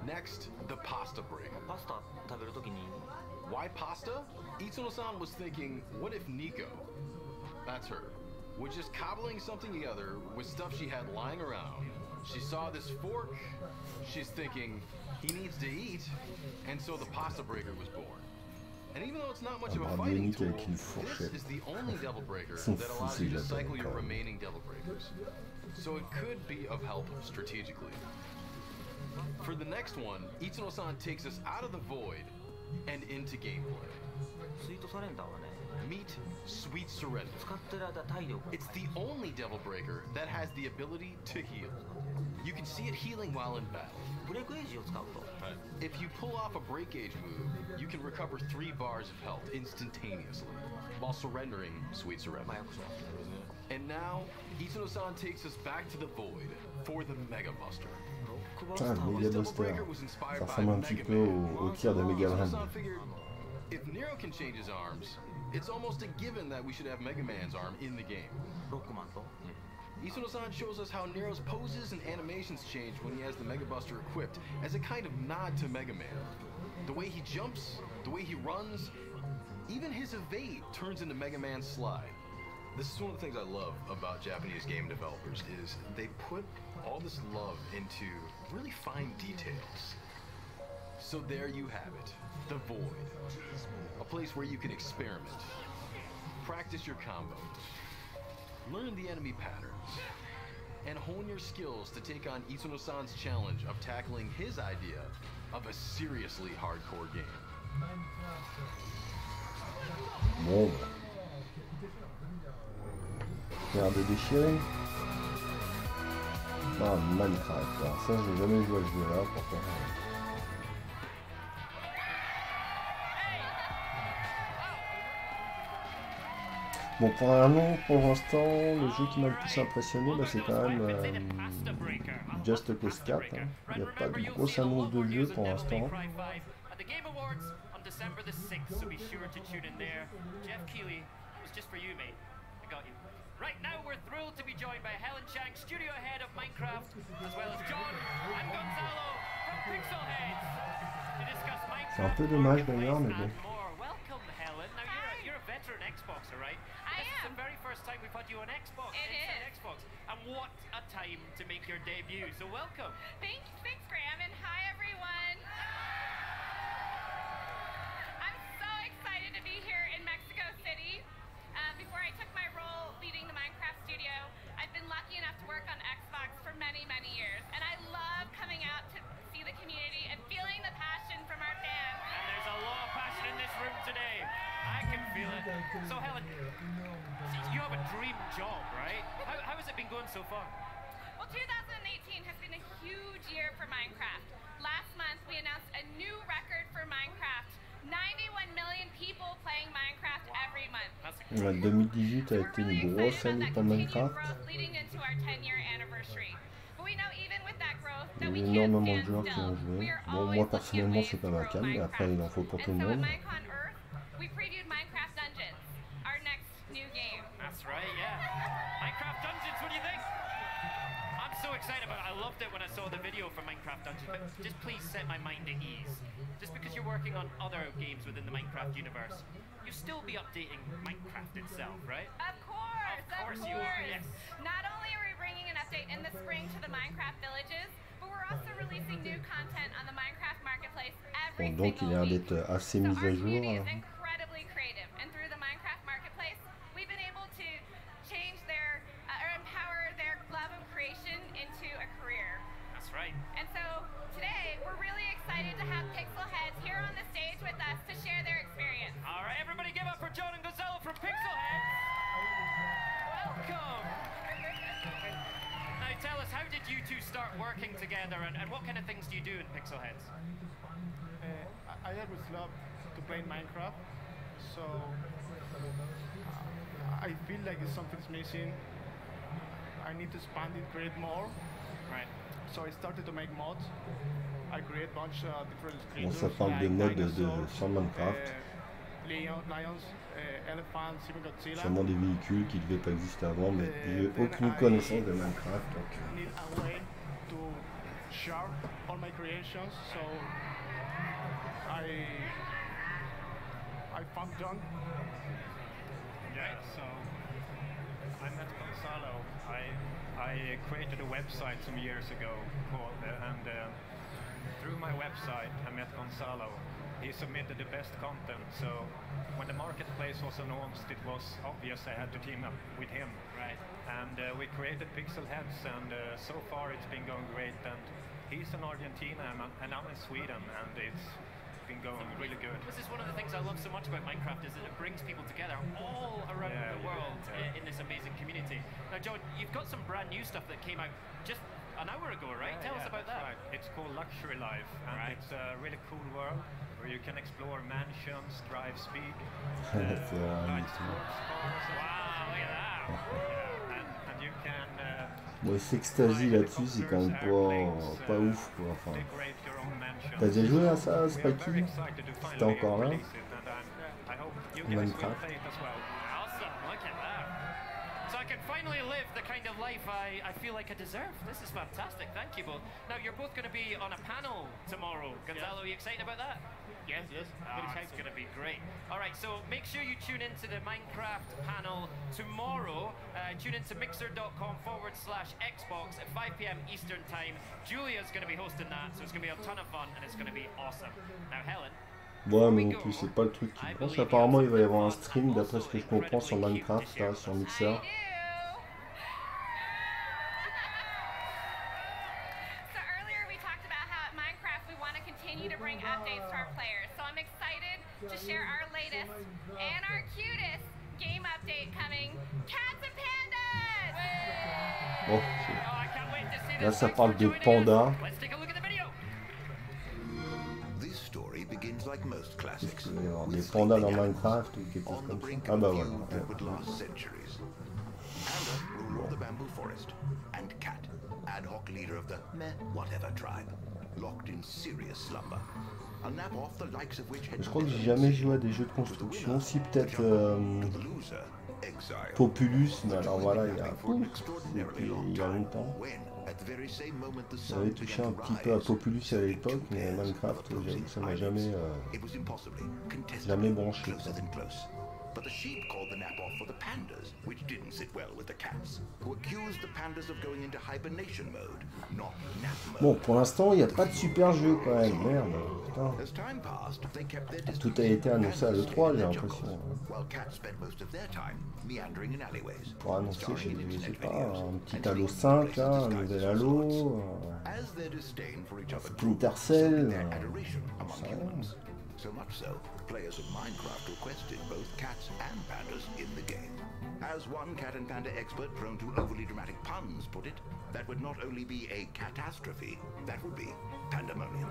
Next, the Pasta Break. Why pasta? Itsuno-san was thinking, what if Nico, that's her, was just cobbling something together with stuff she had lying around. She saw this fork, she's thinking, he needs to eat, and so the Pasta Breaker was born. And even though it's not much of a fighting tool, this is the only Devil Breaker that allows you to cycle your remaining Devil Breakers. So it could be of help strategically. For the next one, Itsuno-san takes us out of the Void and into gameplay. Meet Sweet Surrender. It's the only Devil Breaker that has the ability to heal. You can see it healing while in battle. If you pull off a break gauge move, you can recover 3 bars of health instantaneously, while surrendering Sweet Surrender. And now, Itsuno-san takes us back to the Void for the Mega Buster. Ah, le Mega Buster. Ça ressemble un petit peu au tir de Mega Man. If Nero can change his arms, it's almost a given that we should have Mega Man's arm in the game. Itsuno-san shows us how Nero's poses and animations change when he has the Mega Buster equipped as a kind of nod to Mega Man. The way he jumps, the way he runs, even his evade turns into Mega Man's slide. This is one of the things I love about Japanese game developers is they put all this love into really fine details. So there you have it, the Void. A place where you can experiment, practice your combos, learn the enemy patterns, and hone your skills to take on Itsuno-san's challenge of tackling his idea of a seriously hardcore game. Bon. L'air de déchirer. Ah, Minecraft. Alors ça, j'ai jamais joué à ce jeu-là, pourtant. Bon, pour l'instant, le jeu qui m'a le plus impressionné, bah, c'est quand même Just Cause 4. Hein. Il n'y a pas de grosse annonce de jeu pour l'instant. Right now, we're thrilled to be joined by Helen Chang, studio head of Minecraft, as well as John and Gonzalo from Pixel Heads, to discuss Minecraft. C'est un peu dommage d'ailleurs, mais bon. Welcome, Helen. Now you're a veteran Xboxer, right? I am. This is the very first time we've had you on Xbox. It is. Xbox, and what a time to make your debut. So welcome. Thanks, Graham, and hi everyone. You have a dream job, right? How has it been going so far? Well, 2018 has been a huge year for Minecraft. Last month, we announced a new record for Minecraft. 91 million people playing Minecraft every month. 2018 a été une grosse année pour Minecraft. Il y a eu énormément de joueurs qui ont joué. Bon, moi personnellement, c'est pas ma cam, mais après, il en faut pour tout le monde. That's right, yeah. Minecraft Dungeons, what do you think? I'm so excited about it. I loved it when I saw the video for Minecraft Dungeons, but just please set my mind at ease. Just because you're working on other games within the Minecraft universe, you'll still be updating Minecraft itself, right? Of course you are, yes. Not only are we bringing an update in the spring to the Minecraft villages, but we're also releasing new content on the Minecraft marketplace every Bon, donc il a l'air d'être assez mis à jour. incredibly creative, and through the Minecraft marketplace, we've been able to change their or empower their love of creation into a career. That's right. And so today we're really excited to have Pixel Heads here on the stage with us to share their experience. All right, everybody give up for John and Gonzalo from Pixel Heads. Welcome. Now tell us, how did you two start working together, and what kind of things do you do in Pixel Heads? I always loved to play Minecraft, so I feel like if something's missing, I need to expand it, create more. Right. So I started to make mods. I create a bunch of different Bon, creatures. ça parle de modes sur Minecraft. Lions, elephants, even Godzilla. Sûrement des véhicules qui ne devaient pas exister avant, mais j'ai aucune connaissance de Minecraft. Donc, I need a way to share all my creations, so I found John. Yeah, so I met Gonzalo. I created a website some years ago called, and through my website I met Gonzalo. He submitted the best content, so when the marketplace was announced, it was obvious I had to team up with him. Right. And we created Pixel Heads, and so far it's been going great. And he's in Argentina, and I'm in Sweden, and it's been going really good. This is one of the things I love so much about Minecraft, is that it brings people together all around the world in this amazing community. Now, John, you've got some brand new stuff that came out just an hour ago, right? Tell us about that. Right. It's called Luxury Life, and it's a really cool world where you can explore mansions, drive speed, ride sports cars. Wow, look at that! And you can. bon, s'extasie là-dessus, c'est quand même pas ouf, quoi. Enfin, t'as déjà joué à ça, Spikey? C'était encore là? Minecraft. Awesome, look at that. So I can finally live the kind of life I feel like I deserve. This is fantastic, thank you both. Now, you're both going to be on a panel tomorrow. Gonzalo, are you excited about that? Yes. It's going to be great. All right, so make sure you tune into the Minecraft panel tomorrow. Tune into mixer.com/Xbox at 5 p.m. Eastern Time. Julia's going to be hosting that, so it's going to be a ton of fun, and it's going to be awesome. Now, Helen. Ouais, mais non plus, c'est pas le truc qui pense. Apparemment, il va y avoir un stream, d'après ce que je comprends, sur Minecraft, là, sur Mixer. To share our latest and our cutest game update coming, Cats and Pandas! Bon, là ça parle de pandas. This story begins like most classics. Il va y avoir des pandas dans Minecraft ou quelque chose comme ça. Ah bah voilà. Panda, ruler of the bamboo forest, and Cat, ad hoc leader of the meh whatever tribe, locked in serious slumber. Je crois que j'ai jamais joué à des jeux de construction, si peut-être Populus, mais alors voilà, il y a longtemps. J'avais touché un petit peu à Populus à l'époque, mais Minecraft, j'avoue que ça m'a jamais branché. But the sheep called the nap off for the pandas, which didn't sit well with the cats, who accused the pandas of going into hibernation mode, not nap mode. Bon, pour l'instant, il n'y a pas de super jeu quand même, merde. Putain. Tout a été annoncé à l'E3, j'ai l'impression. Pour annoncer, je sais pas, un petit Halo 5, là, un nouvel Halo, Splinter Cell, So much so, players of Minecraft requested both cats and pandas in the game. As one cat and panda expert prone to overly dramatic puns put it, that would not only be a catastrophe, that would be pandemonium.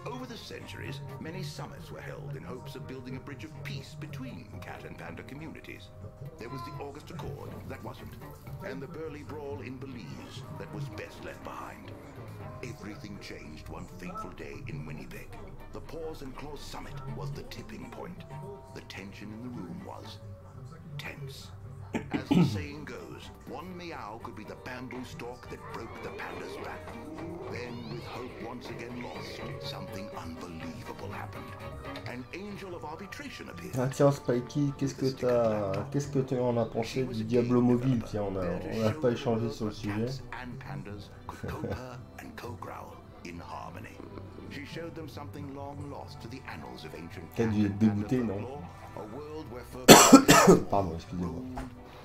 Over the centuries, many summits were held in hopes of building a bridge of peace between cat and panda communities. There was the August Accord, that wasn't, and the Burley Brawl in Belize, that was best left behind. Everything changed one fateful day in Winnipeg. The Paws and Claws Summit was the tipping point. The tension in the room was tense. As the saying goes, one meow could be the bamboo stalk that broke the panda's back. Then, with hope once again lost, something unbelievable happened. An angel of arbitration appeared. Ah tiens Spikey, qu'est-ce que tu en as pensé du Diablo mobile? Tiens, on n'a pas échangé sur le sujet. And pandas could co-purr and co-growl in harmony. She showed them something long lost to the annals of ancient T'as dû être dégoûté, non? A world where Pardon, excusez-moi.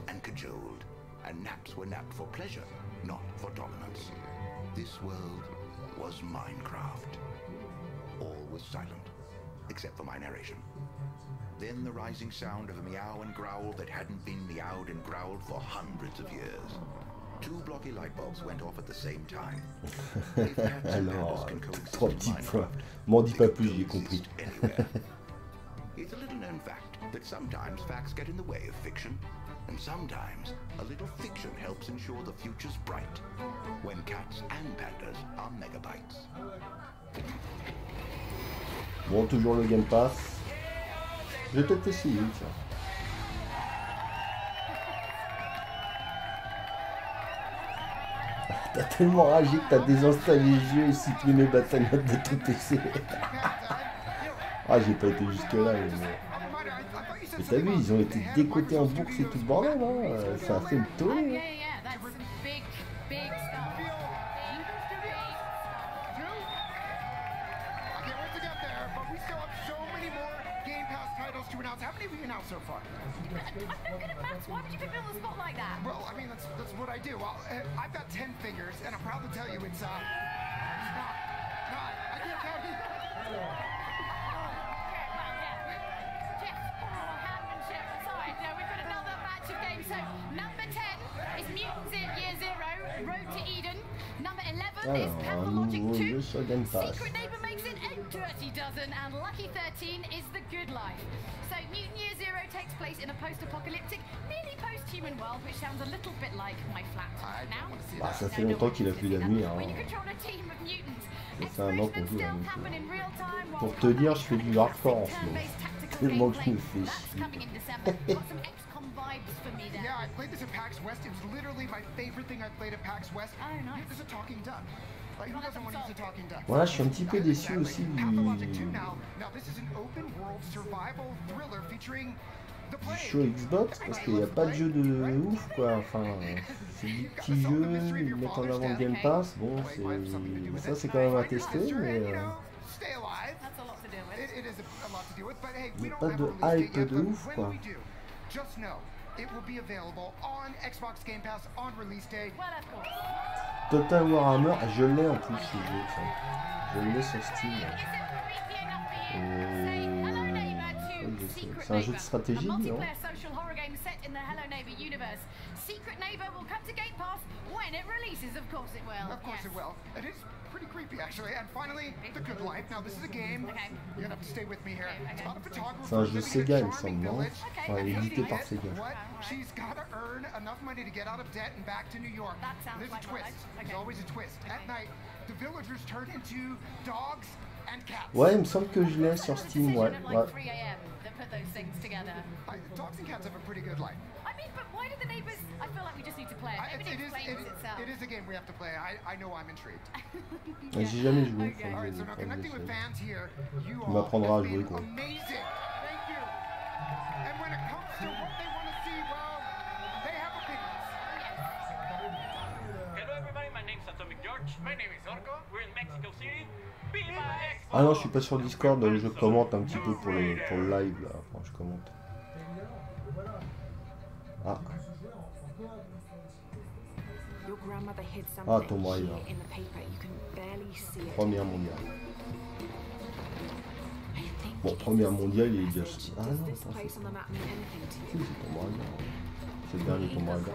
And cajoled, and naps were napped for pleasure, not for dominance. This world was Minecraft. All was silent, except for my narration. Then the rising sound of a meow and growl that hadn't been meowed and growled for hundreds of years. Two blocky light bulbs went off at the same time. Alors, 3 petits points. M'en dis pas plus, j'ai compris. It's a little known fact that sometimes facts get in the way of fiction, and sometimes a little fiction helps ensure the future's bright, when cats and pandas are megabytes. Bon, toujours le Game Pass. Je vais peut-être essayer, tiens. T'as tellement ragé que t'as désinstallé les jeux et supprimé Battle.net de ton PC. Ah, j'ai pas été jusque là, mais t'as vu, ils ont été décotés en boucle et tout le bordel, hein. Ça a fait le tollé. So far. I'm no good at maths. Why would you put me on the spot like that? Well, I mean, that's what I do. Well, I've got 10 fingers, and I'm proud to tell you it's not. I can't count either. We've got another match of games. So number 10 is Mutants in Year Zero, Road to Eden. Number 11 is Pathologic 2. Secret Neighbor makes it a dirty dozen, and Lucky 13 is The Good Life. So Mutant Year Zero takes place in a post-apocalyptic, nearly post-human world, which sounds a little bit like my flat. Now, bah, ça fait longtemps qu'il a plus la nuit. Hein. Ça fait un an qu'on joue la nuit. Pour te dire, je fais du hardcore en ce moment. Tellement que je me fais chier. Yeah, I played this at PAX West. It was literally my favorite thing I played at PAX West. Oh, nice. There's a talking duck. Like, who doesn't want to use a talking duck? Voilà, je suis un petit peu déçu aussi du show Xbox parce qu'il n'y a pas de jeu de ouf quoi. Enfin, c'est des petits jeux, ils mettent en avant le Game Pass. Bon, ça c'est quand même à tester, mais il n'y a pas de hype de ouf quoi. It will be available on Xbox Game Pass on release day. Total Warhammer, je l'ai en plus ce jeu, je l'ai sur Steam. C'est un jeu de stratégie, non? Secret Neighbor will come to Game Pass when it releases, of course it will. Of course it will. It is pretty creepy actually. And finally, The Good Life. Now this is a game. You're gonna have to stay with me here. It's about a photographer. C'est un jeu Sega, il me semble, non? Enfin, édité par Sega. She's got to earn enough money to get out of debt and back to New York. There's a twist. There's always a twist. At night, the villagers turn into dogs and cats. Ouais, il me semble que je l'ai sur Steam, ouais. Dogs and cats have a pretty good life. I mean, but why do the neighbors? I feel like we just need to play it. It is a game we have to play. I know I'm intrigued. J'ai jamais joué. Alright, so now connecting with fans here, you all have been amazing. Thank you. And when it comes to what they want to see, well, they have opinions. Hello everybody, my name is Atomic George. My name is Orko. We're in Mexico City. Ah non, je suis pas sur Discord, je commente un petit peu pour le live là. Enfin, je commente. Ah. Ah, Tomb Raider. Première mondiale. Bon, première mondiale, il est déjà... Ah non, attends, c'est tombera bien. C'est le dernier tombera bien.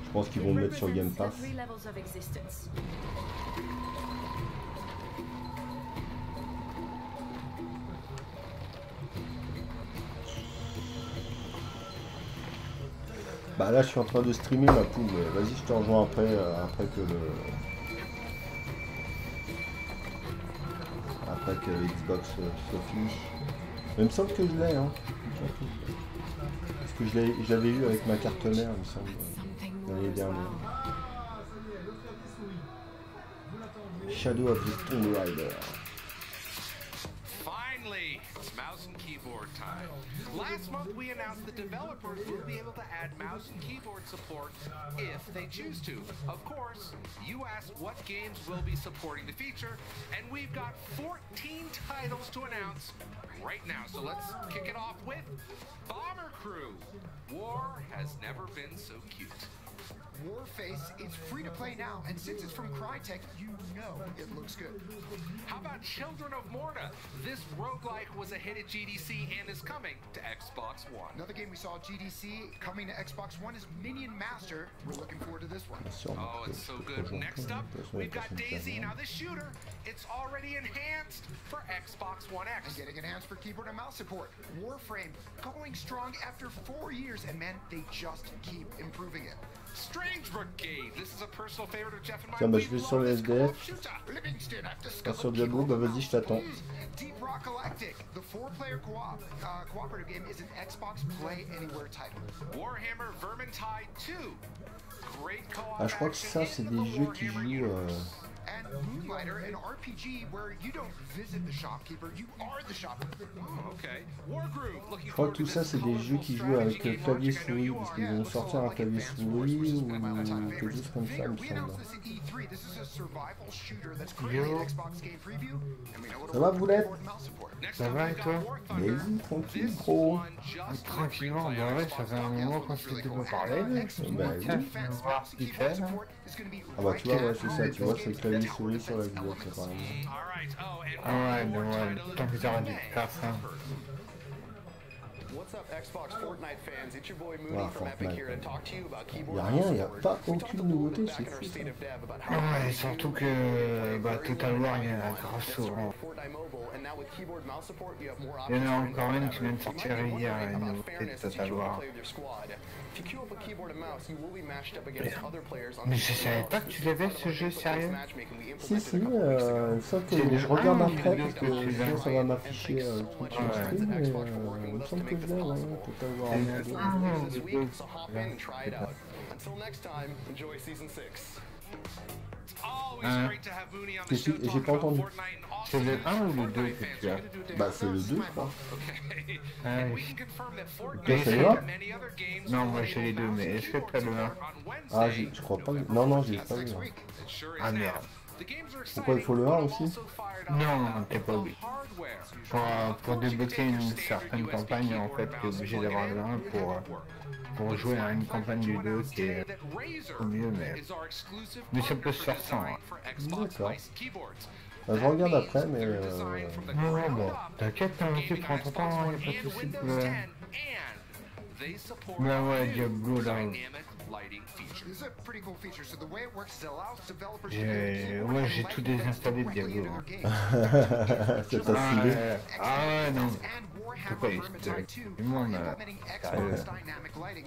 Je pense qu'ils vont le mettre sur Game Pass. Bah là je suis en train de streamer ma poule, vas-y je te rejoins après, après que Xbox soit fini. Mais il me semble que je l'ai, hein. Parce que je l'avais eu avec ma carte mère, il me semble, l'année dernière. Shadow of the Tomb Raider. Finally, it's mouse and keyboard time. Last month we announced the developers will be able to add mouse and keyboard support if they choose to. Of course, you asked what games will be supporting the feature, and we've got 14 titles to announce right now. So let's kick it off with Bomber Crew. War has never been so cute. Warface is free to play now, and since it's from Crytek, you know it looks good. How about Children of Morta? This roguelike was a hit at GDC and is coming to Xbox One. Another game we saw at GDC coming to Xbox One is Minion Master. We're looking forward to this one. Oh, it's so good. Next up, we've got Daisy. Now this shooter, it's already enhanced for Xbox One X. And getting enhanced for keyboard and mouse support. Warframe going strong after 4 years, and man, they just keep improving it. Strange Brigade. This is a personal favorite of Jeff and mine. Tiens, bah je vais sur le SDF. Pas sur Diablo, bah vas-y, je t'attends. Deep Rock Galactic, the 4-player cooperative game, is an Xbox Play Anywhere title. Warhammer Vermintide 2. Great co-op. Ah, je crois que ça, c'est des jeux qui jouent. And Moonlighter, an RPG where you don't visit the shopkeeper, you are the shopkeeper. Oh, okay. Wargroove, looking Je crois que tout ça, c'est des jeux qui jouent avec clavier souris, parce qu'ils vont sortir un clavier souris ou quelque chose comme ça, il me semble. Yo. Ça va, Boulette? Ça va et toi? Vas-y, tranquille, gros. Tranquillement, bah ouais, ça fait un moment qu'on s'était pas parlé. Bah oui. Voir ce qu'il fait, là. Ah bah tu vois, ouais, c'est ça, tu vois, c'est le clavier souris sur la vidéo, apparemment. Ah ouais, mais ouais, tant que j'aurais dû faire ça. What's up, Xbox Fortnite fans? It's your boy Moody from Epic here to talk to you about keyboard. Y'a rien, y'a pas aucune nouveauté, c'est fou. Ouais, surtout que bah, Total War, il y a grâce au... Il y en a encore une qui vient de sortir hier, une nouveauté de Total War. Mais je savais pas que tu l'avais ce jeu, sérieux? Si, si, sauf que je regarde après parce que sinon ça va m'afficher tout de stream, mais il me semble que je l'ai, ouais, Total War 1. J'ai pas entendu. C'est le 1 ou le 2 que tu as? Bah c'est le 2 je crois. Ah oui. Toi c'est le 1? Non, moi j'ai les deux, mais est-ce que tu as le 1? Ah je crois pas. Non, non, j'ai pas le 1. Ah merde. Pourquoi il faut le 1 aussi? Non, t'es pas obligé. Pour débloquer une certaine campagne, en fait, t'es obligé d'avoir le 1 pour jouer à une campagne du 2 qui est au mieux, mais ça peut se faire sans. Hein. D'accord. Bah, je regarde après, mais... Non, non, bon, t'inquiète, tu prends ton temps, y'a pas de soucis. Bah ouais, Diablo, là... J'ai tout désinstallé de Diablo. C'est pas stylé. Ah ouais, non. C'est pas du monde, sérieux.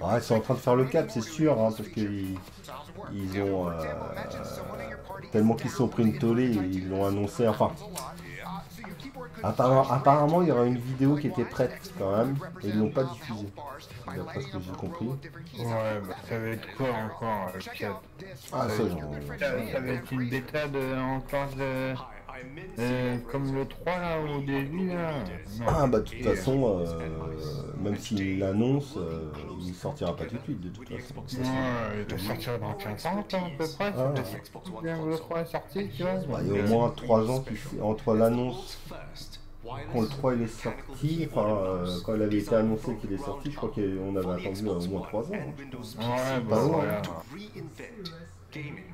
Ah, ils sont en train de faire le cap, c'est sûr, hein, parce qu'ils ont... tellement qu'ils se sont pris une tollée, ils l'ont annoncé, enfin... Apparemment, il y aura une vidéo qui était prête, quand même, et ils l'ont pas diffusée, d'après ce que j'ai compris. Ouais, bah ça va être quoi encore, le 4? Ah, ça, ça va être une bêta encore de... comme le 3 là au début là. Non. Ah bah de toute façon, même s'il l'annonce, il sortira pas tout de suite de toute façon. Ouais, il doit sortir dans 15 ans à peu près. Le 3 est sorti, tu vois. Bah, il y a au moins 3 ans entre l'annonce, quand le 3 il est sorti, enfin quand il avait été annoncé qu'il est sorti, je crois qu'on avait attendu au moins 3 ans. Ouais, bah voilà.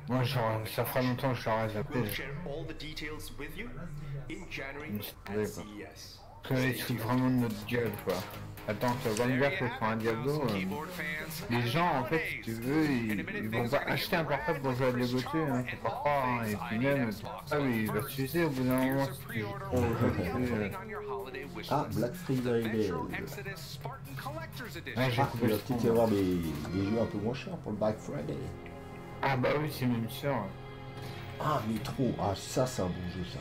Moi, ça fera longtemps que je l'aurais zappé. Ils se foutent vraiment de notre gueule, quoi. Attends, tu vas me dire que pour un Diablo, les gens, en fait, si tu veux, ils vont pas acheter un portable pour jouer à Diablo 2, hein, faut pas croire, hein. Et puis même, il va s'user au bout d'un moment si tu joues trop au jeu. Ah, Black Friday. Ouais, j'ai il va peut-être y avoir des jeux un peu moins chers pour le Black Friday. Ah bah oui, c'est même sûr. Ah, Métro, ah ça c'est un bon jeu ça.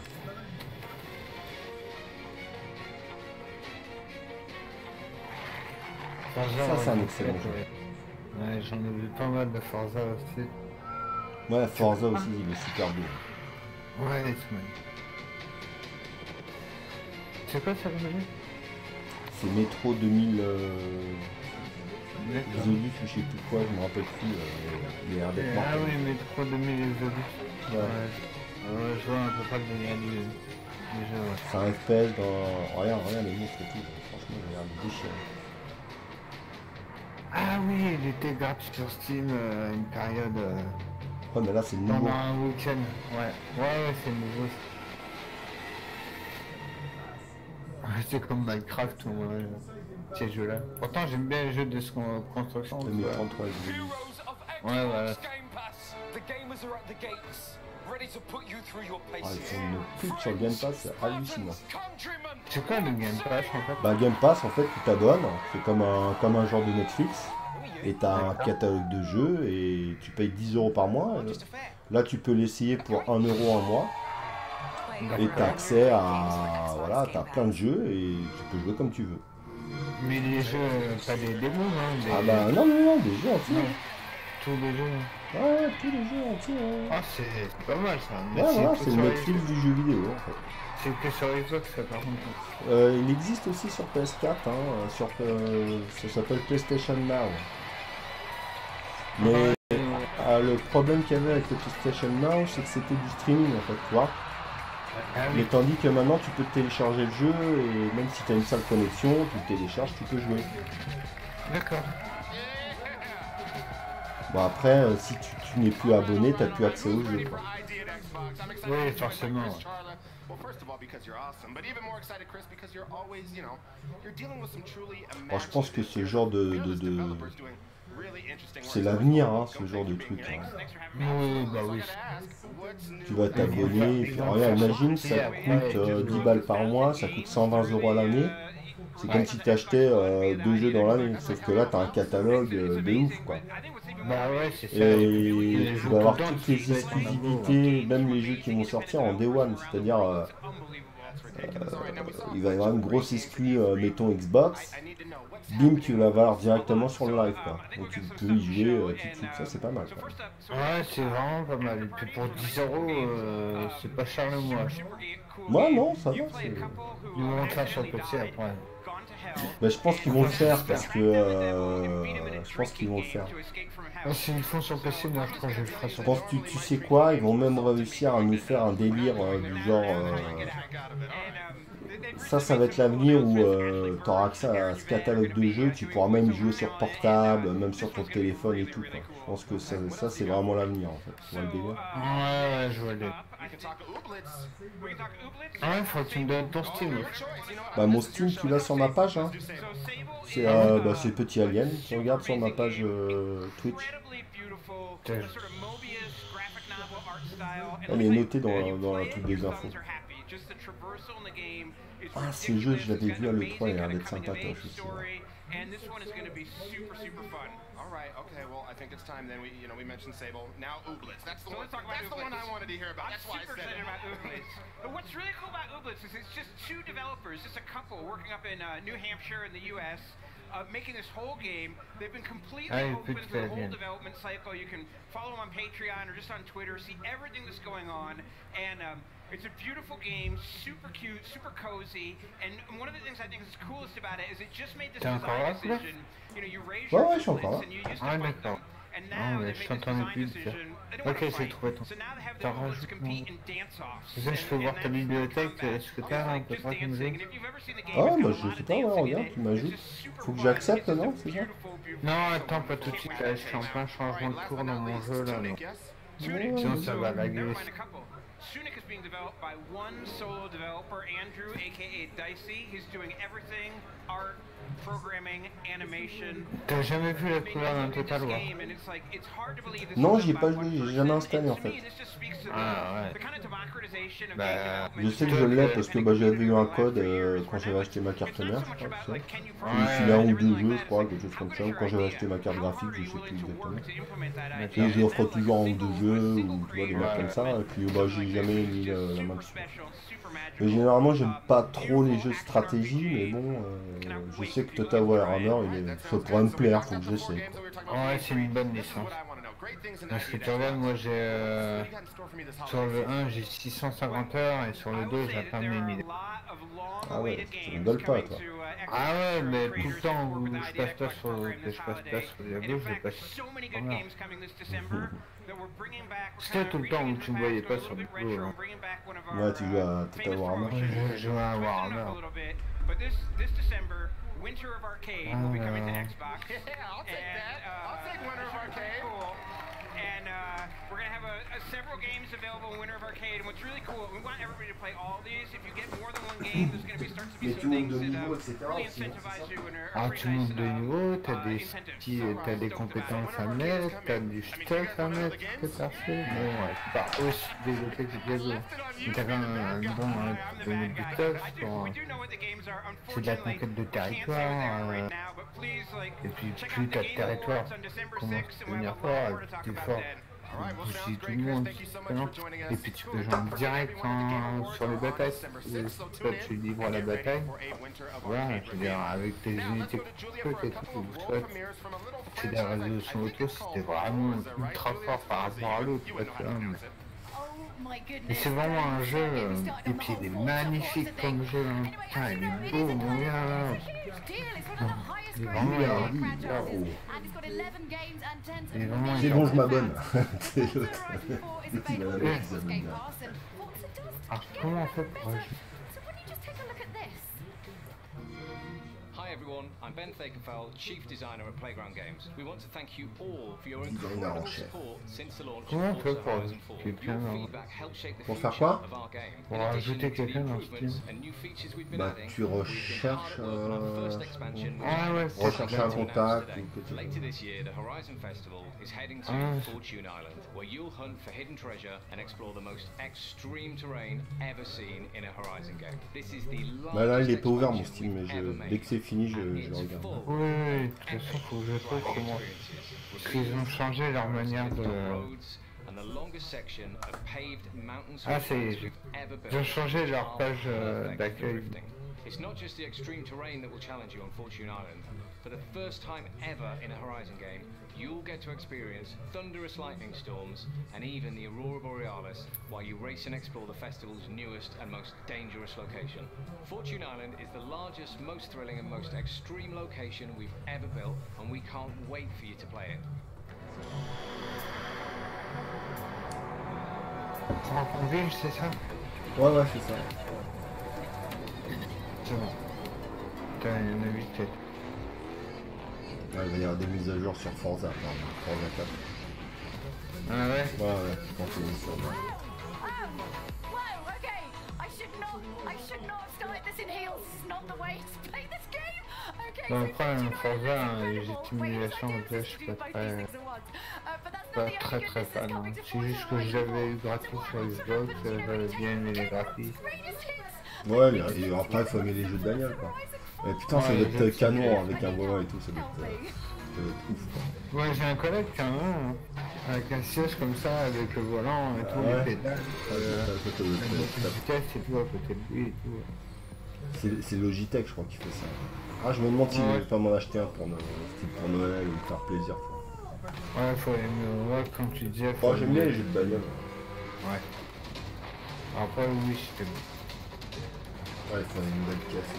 Forza, ça c'est un excellent jeu. Ouais, j'en ai vu pas mal de Forza aussi. Ouais, Forza aussi, il est super beau. Ouais, c'est mal. C'est quoi ça comme jeu? C'est Métro 2000... Exodus ou je sais plus quoi, je me rappelle plus. Il a l'air d'être Ah oui, Métro 2000 Exodus. Ouais. Je vois un peu pas le délire du jeu. Ouais. C'est un FPS dans... Regarde les monstres et tout. Franchement, il a l'air de déchirer. Ah oui, il était gratuit sur Steam une période. Ouais, mais là c'est nouveau. Pendant un week-end, ouais, c'est nouveau. C'est comme Minecraft ou ces jeux-là. Pourtant, j'aime bien les jeux de construction. 2033, ouais, voilà. Ah, ils font une pub sur le Game Pass, c'est hallucinant. C'est quoi le Game Pass en fait? Bah Game Pass en fait tu t'abonnes, c'est comme un genre de Netflix. Et t'as un catalogue de jeux et tu payes 10 € par mois. Là tu peux l'essayer pour 1 € un mois. Et t'as accès à... Voilà, t'as plein de jeux et tu peux jouer comme tu veux. Mais les jeux, pas des démos, hein? Ah bah non, des jeux entiers. Ouais. Tous les jeux. Ouais, tous les jeux entiers. Ah c'est pas mal ça. Ouais, voilà, c'est le Netflix du jeu vidéo en fait. C'est que sur Xbox ça par contre. Il existe aussi sur PS4, hein, ça s'appelle PlayStation Now. Mais le problème qu'il y avait avec le PlayStation Now, c'est que c'était du streaming en fait, tu vois. Mais tandis que maintenant tu peux télécharger le jeu et même si tu as une sale connexion, tu le télécharges, tu peux jouer. D'accord. Bon après, si tu n'es plus abonné, tu n'as plus accès au jeu. Quoi. Oui, forcément. Bon, je pense que ce genre de... C'est l'avenir, hein, ce genre de truc. Hein. Oui, bah oui. Tu vas t'abonner, et puis regarde, imagine, ça coûte 10 balles par mois, ça coûte 120 € à l'année. C'est comme si tu achetais 2 jeux dans l'année, sauf que là, tu as un catalogue de ouf, quoi. Bah ouais, c'est ça. Et tu vas avoir toutes les exclusivités, même les jeux qui vont sortir en Day One, c'est-à-dire il va y avoir une grosse exclue, mettons Xbox, bim, tu vas l'avoir directement sur le live, quoi. Donc tu peux y jouer tout de suite, ça c'est pas mal, quoi. Ouais, c'est vraiment pas mal. Et puis pour 10 €, c'est pas cher le mois. Moi non, ça va. Ils vont faire sur le PC après. Bah, je pense qu'ils vont le faire parce que je pense qu'ils vont le faire. S'ils le font sur PC, moi je crois que je le ferai sur Je pense que tu sais quoi, ils vont même réussir à nous faire un délire du genre... Ça va être l'avenir où tu auras accès à ce catalogue de jeux, tu pourras même jouer sur portable, même sur ton téléphone et tout, quoi. Je pense que ça c'est vraiment l'avenir en fait, tu vois le délire. Ouais, je vois le... Ah ouais, faut que tu me donnes ton Steam. Bah mon Steam, tu l'as sur ma page, hein. C'est Petit Alien, tu regardes sur ma page Twitch. Elle est notée dans toutes les infos. Ah, ce jeu, je l'avais vu à l'E3, il a l'air d'être sympatoche aussi. And this one is going to be super fun. All right, okay, well, I think it's time then. We mentioned Sable. Now Ooblets. That's the one I wanted to hear about. That's why I said it. About Ooblets. But what's really cool about Ooblets is it's just 2 developers, just a couple working up in New Hampshire in the U.S., making this whole game. They've been completely open through the whole development cycle. You can follow them on Patreon or just on Twitter, see everything that's going on. And it's a beautiful game, super cute, super cozy. And one of the things I think is coolest about it is it just made this design decision. You raise your bullets and you use the button. And now they make this design decision. Ok, j'ai trouvé ton. T'as rajouté. Je peux voir ta bibliothèque, est-ce que t'as un peu pas comme jeu? Ah bah je sais pas, ouais, regarde, tu m'ajoutes. Faut que j'accepte, non? C'est ça? Non, attends, pas tout de suite, là, je suis en plein changement de tour dans mon jeu là. Non. Sinon ça va laguer. Sunic is being developed by one solo developer, Andrew, aka Dicey. He's doing everything, art, programming, animation. T'as jamais vu la couleur d'un Total War? Non, j'y ai pas joué, j'ai jamais installé en fait. Ah ouais. Bah, je sais que je l'ai parce que bah, j'avais eu un code quand j'avais acheté ma carte mère, je crois, tu sais. J'ai filé un ou deux jeux, je crois, quelque chose comme ça, ou quand j'avais acheté ma carte graphique, je sais plus exactement. Et je offre toujours un ou deux jeux, ou tu vois, des mecs comme ça, et puis bah, j'ai jamais mis la main dessus. Mais généralement, j'aime pas trop les jeux de stratégie, mais bon, je sais que Total Warhammer, ça pourrait me plaire, faut que j'essaie. Ouais, c'est une bonne licence. Parce que tu regardes, moi j'ai sur le 1 j'ai 650 heures et sur le 2 j'ai atteint 1000. Ah ouais, tu rigoles pas toi. Ah ouais, mais tout le temps où je passe pas sur Diablo, je passe sur Warhammer. C'était tout le temps où tu me voyais pas sur Diablo. Ouais, tu joues à Total Warhammer. Je joue à Warhammer. Winter of Arcade will be coming to Xbox. Yeah, I'll take that. I'll take Winter of Arcade. Cool. And we're going to have several games available in Winter of Arcade. And what's really cool, we want everybody to play all these. If you get more than one game, there's going to start to be some things that really incentivize you and are tu montes de niveau, t'as des compétences à mettre, t'as du stuff à mettre que t'as fait. Bon, ouais, c'est pas aussi développé que Diablo. Mais t'as quand même un bon de mettre du stuff. C'est de la conquête de territoire. Et puis plus t'as de territoire, comment devenir fort, plus fort. Si tout le monde, et puis tu peux jouer direct sur les batailles. Soit tu livres la bataille, voilà, je veux dire, avec tes unités et tout, soit c'est des résolutions auto, c'était vraiment ultra fort par rapport à l'autre. Et c'est vraiment un jeu, et puis il est magnifique comme jeu, hein. Putain, il est beau, mon gars. Il est vraiment c'est bon, je m'abonne. Alors, comment on fait pour jouer? Hi everyone, I'm Ben Thakenfeld, Chief Designer at Playground Games. We want to thank you all for your incredible support since the launch of Forza Horizon 4. Your feedback helped shape the future of our game. Pour ajouter quelqu'un dans Steam. Bah tu recherches recherche un contact ou Later this year, the Horizon Festival is heading to Fortune Island, where you'll hunt for hidden treasure and explore the most extreme terrain ever seen in a Horizon game. This is the bah là il est pas ouvert mon Steam, mais dès que c'est fini je le regarde. Oui, de toute façon faut que je trouve comment. Parce qu'ils ont changé leur manière de... Ah ça y est, ils ont changé leur page d'accueil. It's not just the extreme terrain that will challenge you on Fortune Island. For the first time ever in a Horizon game, you'll get to experience thunderous lightning storms and even the Aurora Borealis while you race and explore the festival's newest and most dangerous location. Fortune Island is the largest, most thrilling and most extreme location we've ever built, and we can't wait for you to play it. En ville, c'est ça? Ouais, c'est ça. C'est bon. Putain, il y en a 8 têtes. Ouais, il va y avoir des mises à jour sur Forza, Forza 4. Ah ouais? Ouais, quand c'est mis sur moi. Bon, après, un Forza, les simulations, je suis pas très fan. Hein. C'est juste que j'avais eu gratuit sur Xbox, j'avais bien aimé les graphiques. Ouais, et après, il faut aimer les jeux de bagnole, quoi. Et putain, ça doit être canon avec un volant et tout, ça doit être ouf, quoi. Ouais, j'ai un collègue qui a un, avec un siège comme ça, avec le volant et tout, les pédales. Vitesse et tout à côté de lui et tout. C'est Logitech, je crois, qui fait ça. Ah, je me demande si je vais pas m'en acheter un pour Noël ou me faire plaisir, quoi. Ouais, faut aimer, ouais, comme tu disais. Oh, j'aime bien les jeux de bagnole. Ouais. Après, oui, c'était bon. Ouais, il faut une belle caisse.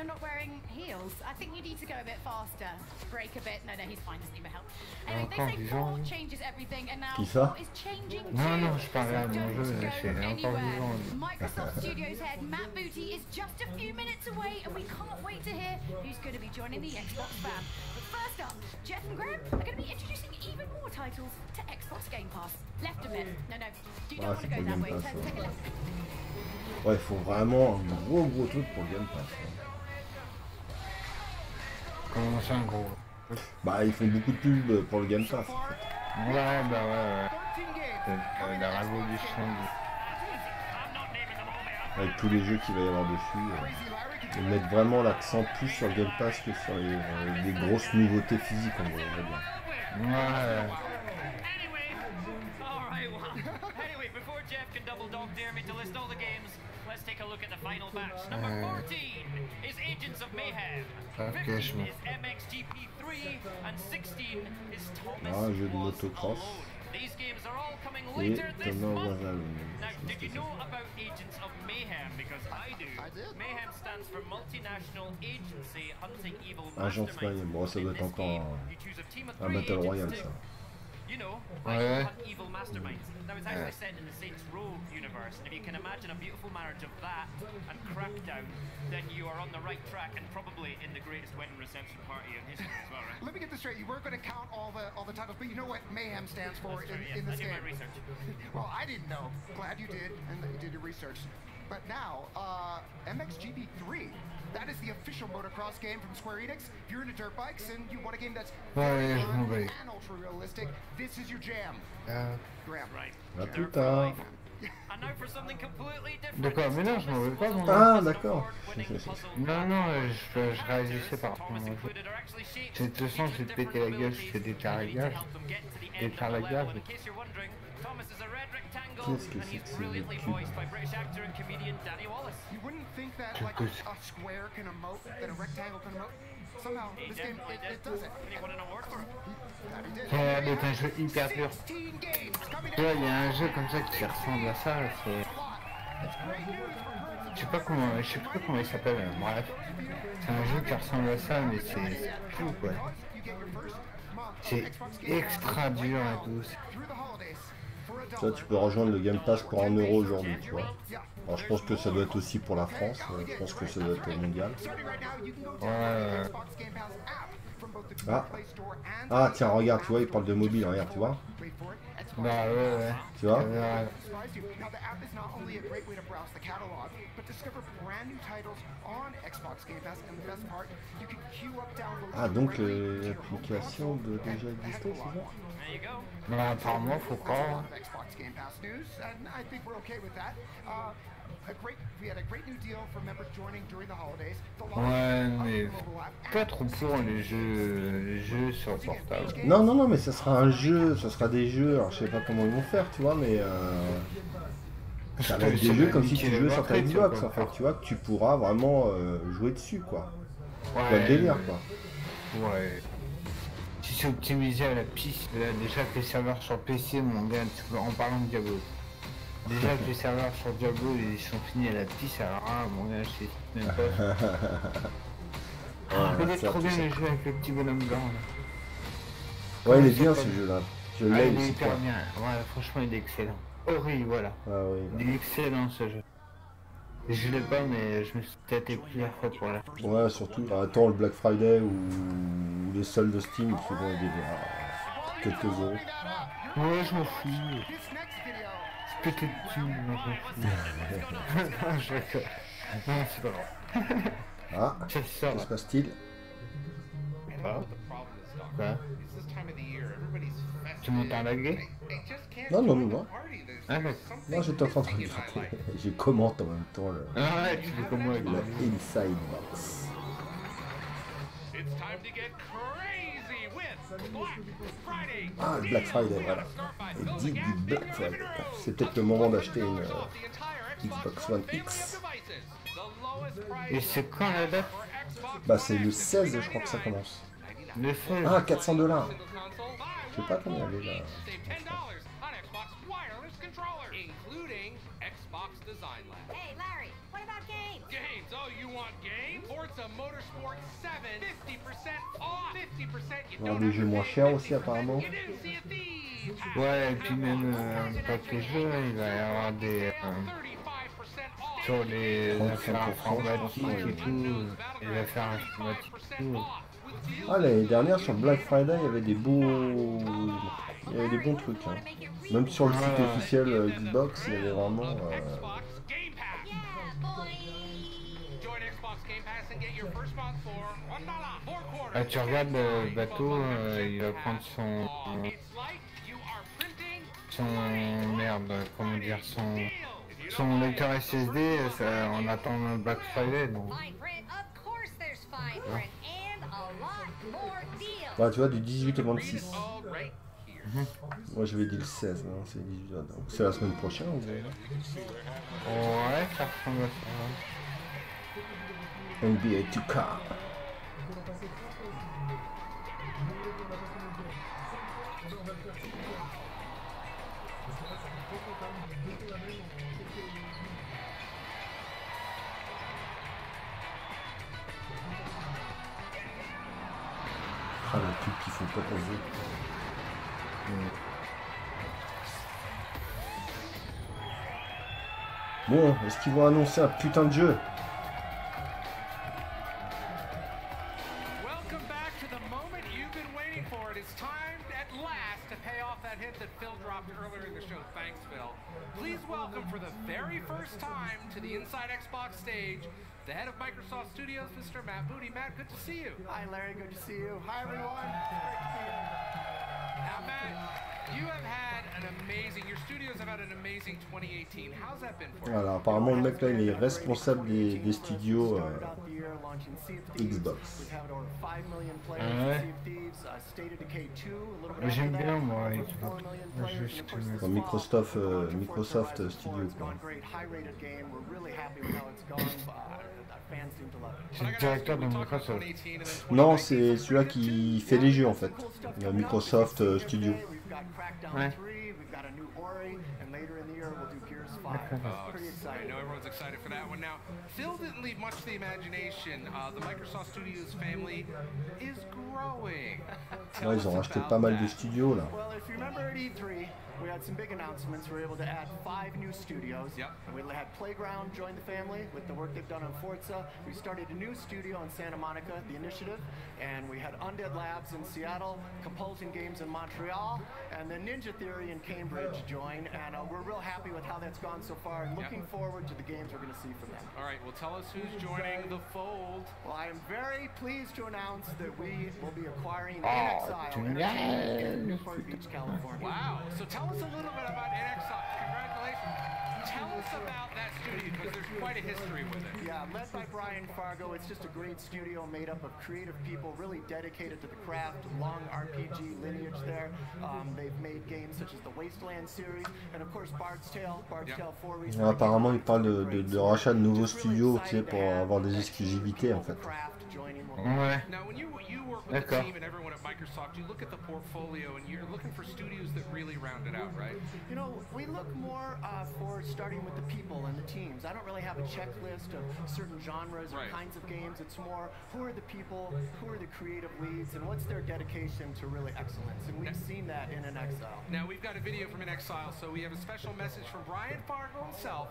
you're not wearing heels. I think you need to go a bit faster. Break a bit. No, he's fine. Doesn't even help. Anyway, they say 4 changes everything, and now 4 is changing too. Non, je parlais à mon jeu, c'est encore anywhere. vivant. Microsoft Studios head Matt Booty is just a few minutes away, and we can't wait to hear who's going to be joining the Xbox fam. But first up, Jeff and Graham are going to be introducing even more titles to Xbox Game Pass. Left a bit. No, you don't want to go that way. Take a left. Ouais, il faut vraiment un gros truc pour le Game Pass. Comment ça, un gros? Bah, ils font beaucoup de pubs pour le Game Pass. En fait. Ouais. C'est la révolution avec tous les jeux qu'il va y avoir dessus. Ils mettent vraiment l'accent plus sur le Game Pass que sur les grosses nouveautés physiques, on va dire. Ouais. Let's take a look at the final match. Number 14 is Agents of Mayhem. 15 is MXGP3 and 16 is Thomas jeu de motocross. These games are all coming later this month. Now, did you know about Agents of Mayhem? Because I do. Mayhem stands for Multinational Agency Hunting Evil Masterminds. Bon, ça doit être encore un Battle Royale, ça. You know, hunt evil masterminds. Now it's actually set in the Saints Row universe, and if you can imagine a beautiful marriage of that and Crackdown, then you are on the right track and probably in the greatest wedding reception party in history as well, right? Let me get this straight. You weren't going to count all the titles, but you know what Mayhem stands for in this game. I did my research. Well, I didn't know. Glad you did, and that you did your research. But now, MXGP3, that is the official motocross game from Square Enix. If you're into dirt bikes and you want a game that's very and ultra realistic, this is your jam. Graham. Right. Plus tard. And now for something completely different. D'accord, mais non, je m'en veux pas. Ah, d'accord. Non, je réagissais par rapport à mon jeu. De toute façon, je vais te péter la gueule si je fais des carréglages. Des carréglages. Qu'est-ce que c'est que ce cube? You wouldn't think that like a square can emote, that a rectangle can emote. Somehow, this game, it does it. He won an award for it. Ça doit être un jeu hyper dur. Tu vois, il y a un jeu comme ça qui ressemble à ça. Je sais pas comment il s'appelle. Bref, c'est un jeu qui ressemble à ça, mais c'est fou quoi. C'est extra dur et tout. Ça, tu peux rejoindre le Game Pass pour 1 € aujourd'hui, tu vois. Alors je pense que ça doit être aussi pour la France, je pense que ça doit être mondial. Ouais. Ah tiens, regarde, tu vois, il parle de mobile, regarde, tu vois. Bah ouais. Tu vois. Ah donc l'application de déjà existait, c'est ça? Bah apparemment faut croire. Ouais, mais pas trop pour les jeux sur portable. Non, mais ça sera un jeu, ça sera des jeux, alors je sais pas comment ils vont faire, tu vois, mais ça va être des jeux comme si tu jouais sur ta Xbox, en fait, tu vois, que tu pourras vraiment jouer dessus, quoi. Ouais, le délire, quoi. Ouais. Si c'est optimisé à la piste, là, déjà que les serveurs sur PC, mon gars, tu peux, en parlant de Diablo. Déjà que les serveurs sur Diablo, ils sont finis à la piste, alors ah, mon gars, je sais même pas. Peut-être trop bien le jeu avec le petit bonhomme blanc, là. Ouais, il est bien ce jeu-là. Je l'ai il est aussi, hyper quoi. bien. Ouais, franchement, il est excellent. Horrible, voilà. Ah, oui, il est excellent ce jeu. Je l'ai pas, mais je me suis tâté plusieurs fois pour la. Ouais, surtout, attends le Black Friday ou les soldes de Steam qui vont aider à quelques euros. Ouais, je m'en fous. Peut-être tu m'en fous. Non, je rigole. Non, c'est pas grave. Ah, que se passe-t-il? Quoi? Tu m'entends laguer? Non. Ah, d'accord. Non, j'étais en train de regarder. Je commente en même temps le... Ah ouais, tu fais comme moi avec la Inside Box. Ah, le Black Friday, voilà. Et dit du Black Friday. C'est peut-être le moment d'acheter une Xbox One X. Et c'est quand la date? Bah c'est le 16, je crois que ça commence. Le 16. Ah, 400 $. Je sais pas combien elle est là. Hey, Larry, what about games? Games? Oh, you want games? For Il y a des jeux moins chers aussi apparemment. Ouais, et puis même pas que les jeux, il va y avoir des... sur les affaires informatiques et tout, les affaires informatiques et tout. Ah, l'année dernière sur Black Friday, il y avait des bons trucs. Hein. Même sur le site officiel Xbox, il y avait vraiment... Ah, tu regardes le bateau, il va prendre son merde, comment dire, son lecteur SSD, on attend le Black Friday, donc. Bah, tu vois, du 18 au 26. Moi, j'avais dit le 16, non, c'est 18. Donc, c'est la semaine prochaine, vous savez. Ouais, ça ressemble à ça. NBA 2K. Ah, le truc qu'il faut pas poser. Bon, est-ce qu'ils vont annoncer un putain de jeu? Welcome back to the moment you've been waiting for. It is time at last to pay off that hit that Phil dropped earlier in the show. Thanks, Phil. Please welcome for the very first time to the Inside Xbox stage, the head of Microsoft Studios, Mr. Matt Booty. Matt, good to see you. Hi, Larry. Good to see you. Hi, everyone. Great to see you. Now, Matt, you have had an amazing, your studios have had an amazing 2018. How's that been for you? Voilà, apparemment le mec là il est responsable des studios Xbox. Ouais. J'aime bien moi Xbox. Microsoft Studio quoi. C'est le directeur de Microsoft. Non, c'est celui-là qui fait les jeux en fait. Microsoft Studio. Ouais. I know everyone's excited for that one. Now, Phil didn't leave much to the imagination. The Microsoft Studios family is growing. Ouais, ils ont racheté pas mal de studios là. Well, if you remember at E3, we had some big announcements. We were able to add 5 new studios. Yep. We had Playground join the family with the work they've done on Forza. We started a new studio in Santa Monica, The Initiative, and we had Undead Labs in Seattle, Compulsion Games in Montreal, and then Ninja Theory in Cambridge join. And we're real happy with how that's gone so far, and looking forward to the games we're going to see from them. All right, well, tell us who's joining the fold. Well, I am very pleased to announce that we will be acquiring NXile in Newport Beach, California. Wow. So tell us a little bit about NXile. Congratulations. Tell us about that studio, because there's quite a history with it. Yeah, led by Brian Fargo. It's just a great studio made up of creative people really dedicated to the craft, long RPG lineage there. They've made games such as the Wasteland series, and of course Bard's Tale 4 recently. Apparemment, ils parlent de rachat de nouveaux studios, tu sais, pour avoir des exclusivités en fait. Ouais. Now, when you work with the team and everyone at Microsoft, you look at the portfolio and you're looking for studios that really round it out, right? You know, we look more for starting with the people and the teams. I don't really have a checklist of certain genres or kinds of games. It's more who are the people, who are the creative leads, and what's their dedication to really excellence. And we've seen that in NXile. Now, we've got a video from NXile, so we have a special message from Brian Fargo himself.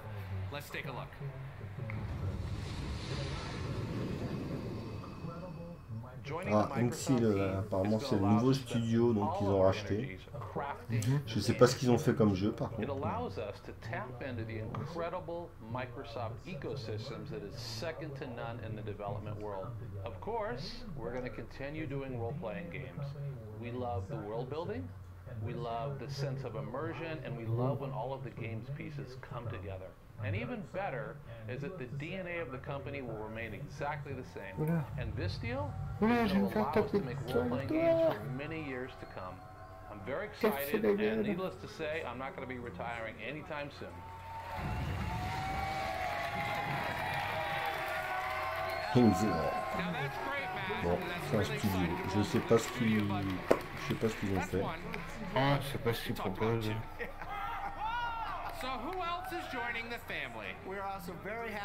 Let's take a look. Ah, X018, apparemment c'est le nouveau studio donc ils ont racheté. Je sais pas ce qu'ils ont fait comme jeu par contre. It allows us to tap into the incredible Microsoft ecosystems that is second to none in the development world. Of course, we're going to continue doing role-playing games. We love the world building, we love the sense of immersion, and we love when all of the game's pieces come together. And even better is that the DNA of the company will remain exactly the same. And this deal will allow us to make role-playing games for many years to come. I'm very excited, and needless to say, I'm not going to be retiring anytime soon. Bon, c'est un studio. Je sais pas ce qu'ils ont fait. Ah, je sais pas ce qu'ils proposent. So who else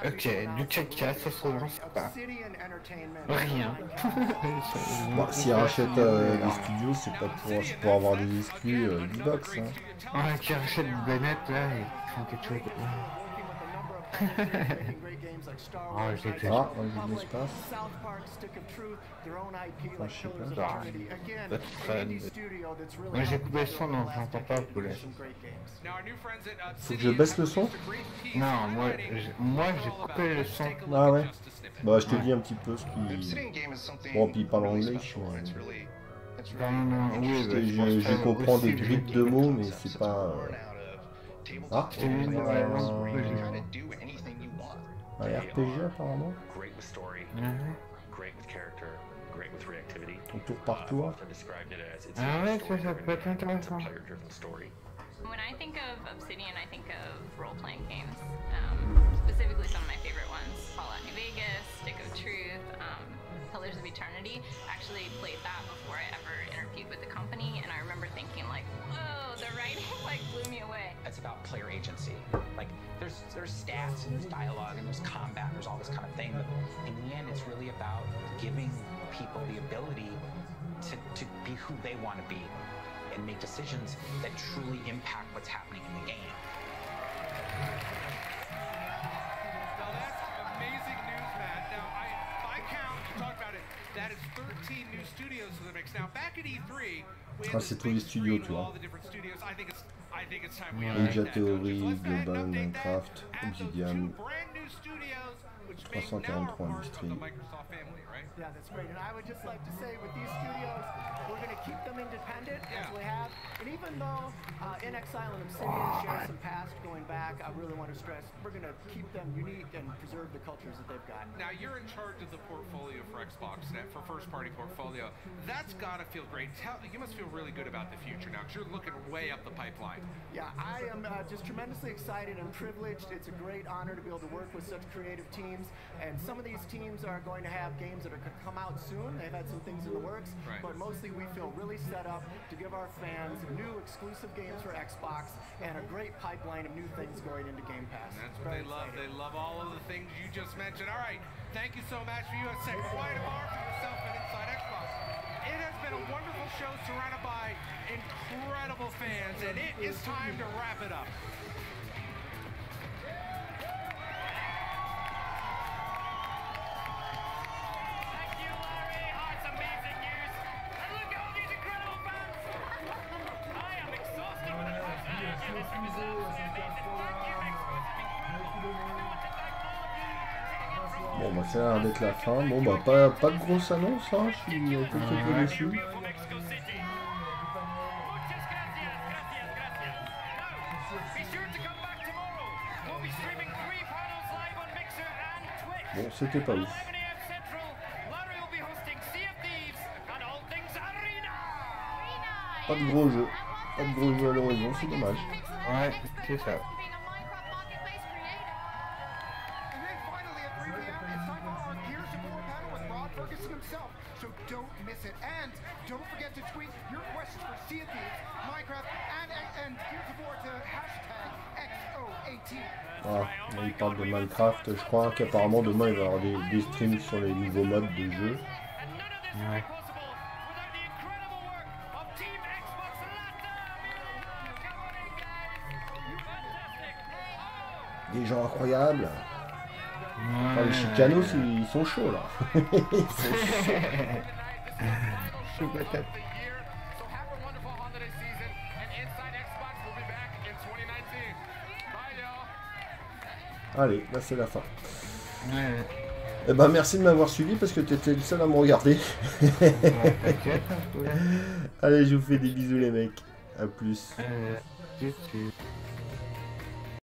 Ok, du caca, ça se lance pas. Rien. Bon, s'ils rachètent des studios, c'est pas pour avoir des exclus d'Xbox. Hein. Ouais, qui rachètent Bennett, là, ils font quelque chose. Ah, j'ai quelque chose. Ah, j'ai de l'espace. Enfin, je sais pas. Moi j'ai coupé le son, donc j'entends pas le poulet. Faut que je baisse le son? Non, moi j'ai coupé le son. Ah ouais. Bah je te dis un petit peu ce qui... Bon, puis il parle anglais, je comprends des grippes de mots, mais c'est pas... Ah, un RPG apparemment. On tour par tour. Ah ouais, ça peut être intéressant. When I think of Obsidian, I think of role-playing games. Specifically some of my favorite ones, Fallout New Vegas, Stick of Truth, Pillars of Eternity. I actually played that before I ever interviewed with the company, and I remember thinking like, whoa, the writing like blew me away. It's about player agency. Like there's stats and there's dialogue and there's combat, and there's all this kind of thing, but in the end it's really about giving people the ability to be who they want to be and make decisions that truly impact what's happening in the game. Now that's amazing news, Matt. Now, by count, you talked about it, that is 13 new studios to the mix. Now, back at E3, ah, c'est tous les studios, tu vois. Ninja Theory, Global, Minecraft, Obsidian, 343 Industries. Yeah, that's great. And I would just like to say with these studios, we're going to keep them independent as we have. And even though In Exile and Obsidian share some past going back, I really want to stress we're going to keep them unique and preserve the cultures that they've got. Now, you're in charge of the portfolio for Xbox Net, for first-party portfolio. That's got to feel great. You must feel really good about the future now, because you're looking way up the pipeline. Yeah, I am just tremendously excited and privileged. It's a great honor to be able to work with such creative teams. And some of these teams are going to have games that are going to come out soon. They've had some things in the works. Right. But mostly we feel really set up to give our fans new exclusive games for Xbox and a great pipeline of new things going into Game Pass. And that's what they love. They love all of the things you just mentioned. All right, thank you so much for USA. Quiet bar for yourself and Inside Xbox. It has been a wonderful show surrounded by incredible fans, and it is time to wrap it up. Bon bah ça a l'air d'être la fin. Bon bah pas de grosse annonce, hein. Je suis quelque peu déçu. Bon, c'était pas ouf. Pas de gros jeu. Pas de gros jeu à l'horizon, c'est dommage. Ouais, c'est ça. So don't miss it. And don't forget to tweet your questions for Sea of Thieves, Minecraft, and Gears of War to #X018. Voilà, il parle de Minecraft. Je crois qu'apparemment demain il va y avoir des streams sur les nouveaux modes de jeu. Ouais. Des gens incroyables. Enfin, les Chicanos, ils sont chauds là. Ils sont chauds peut-être. Allez, là c'est la fin. Ouais. Eh ben merci de m'avoir suivi parce que tu étais le seul à me regarder. T'inquiète. Allez, je vous fais des bisous les mecs. À plus. Tchuss.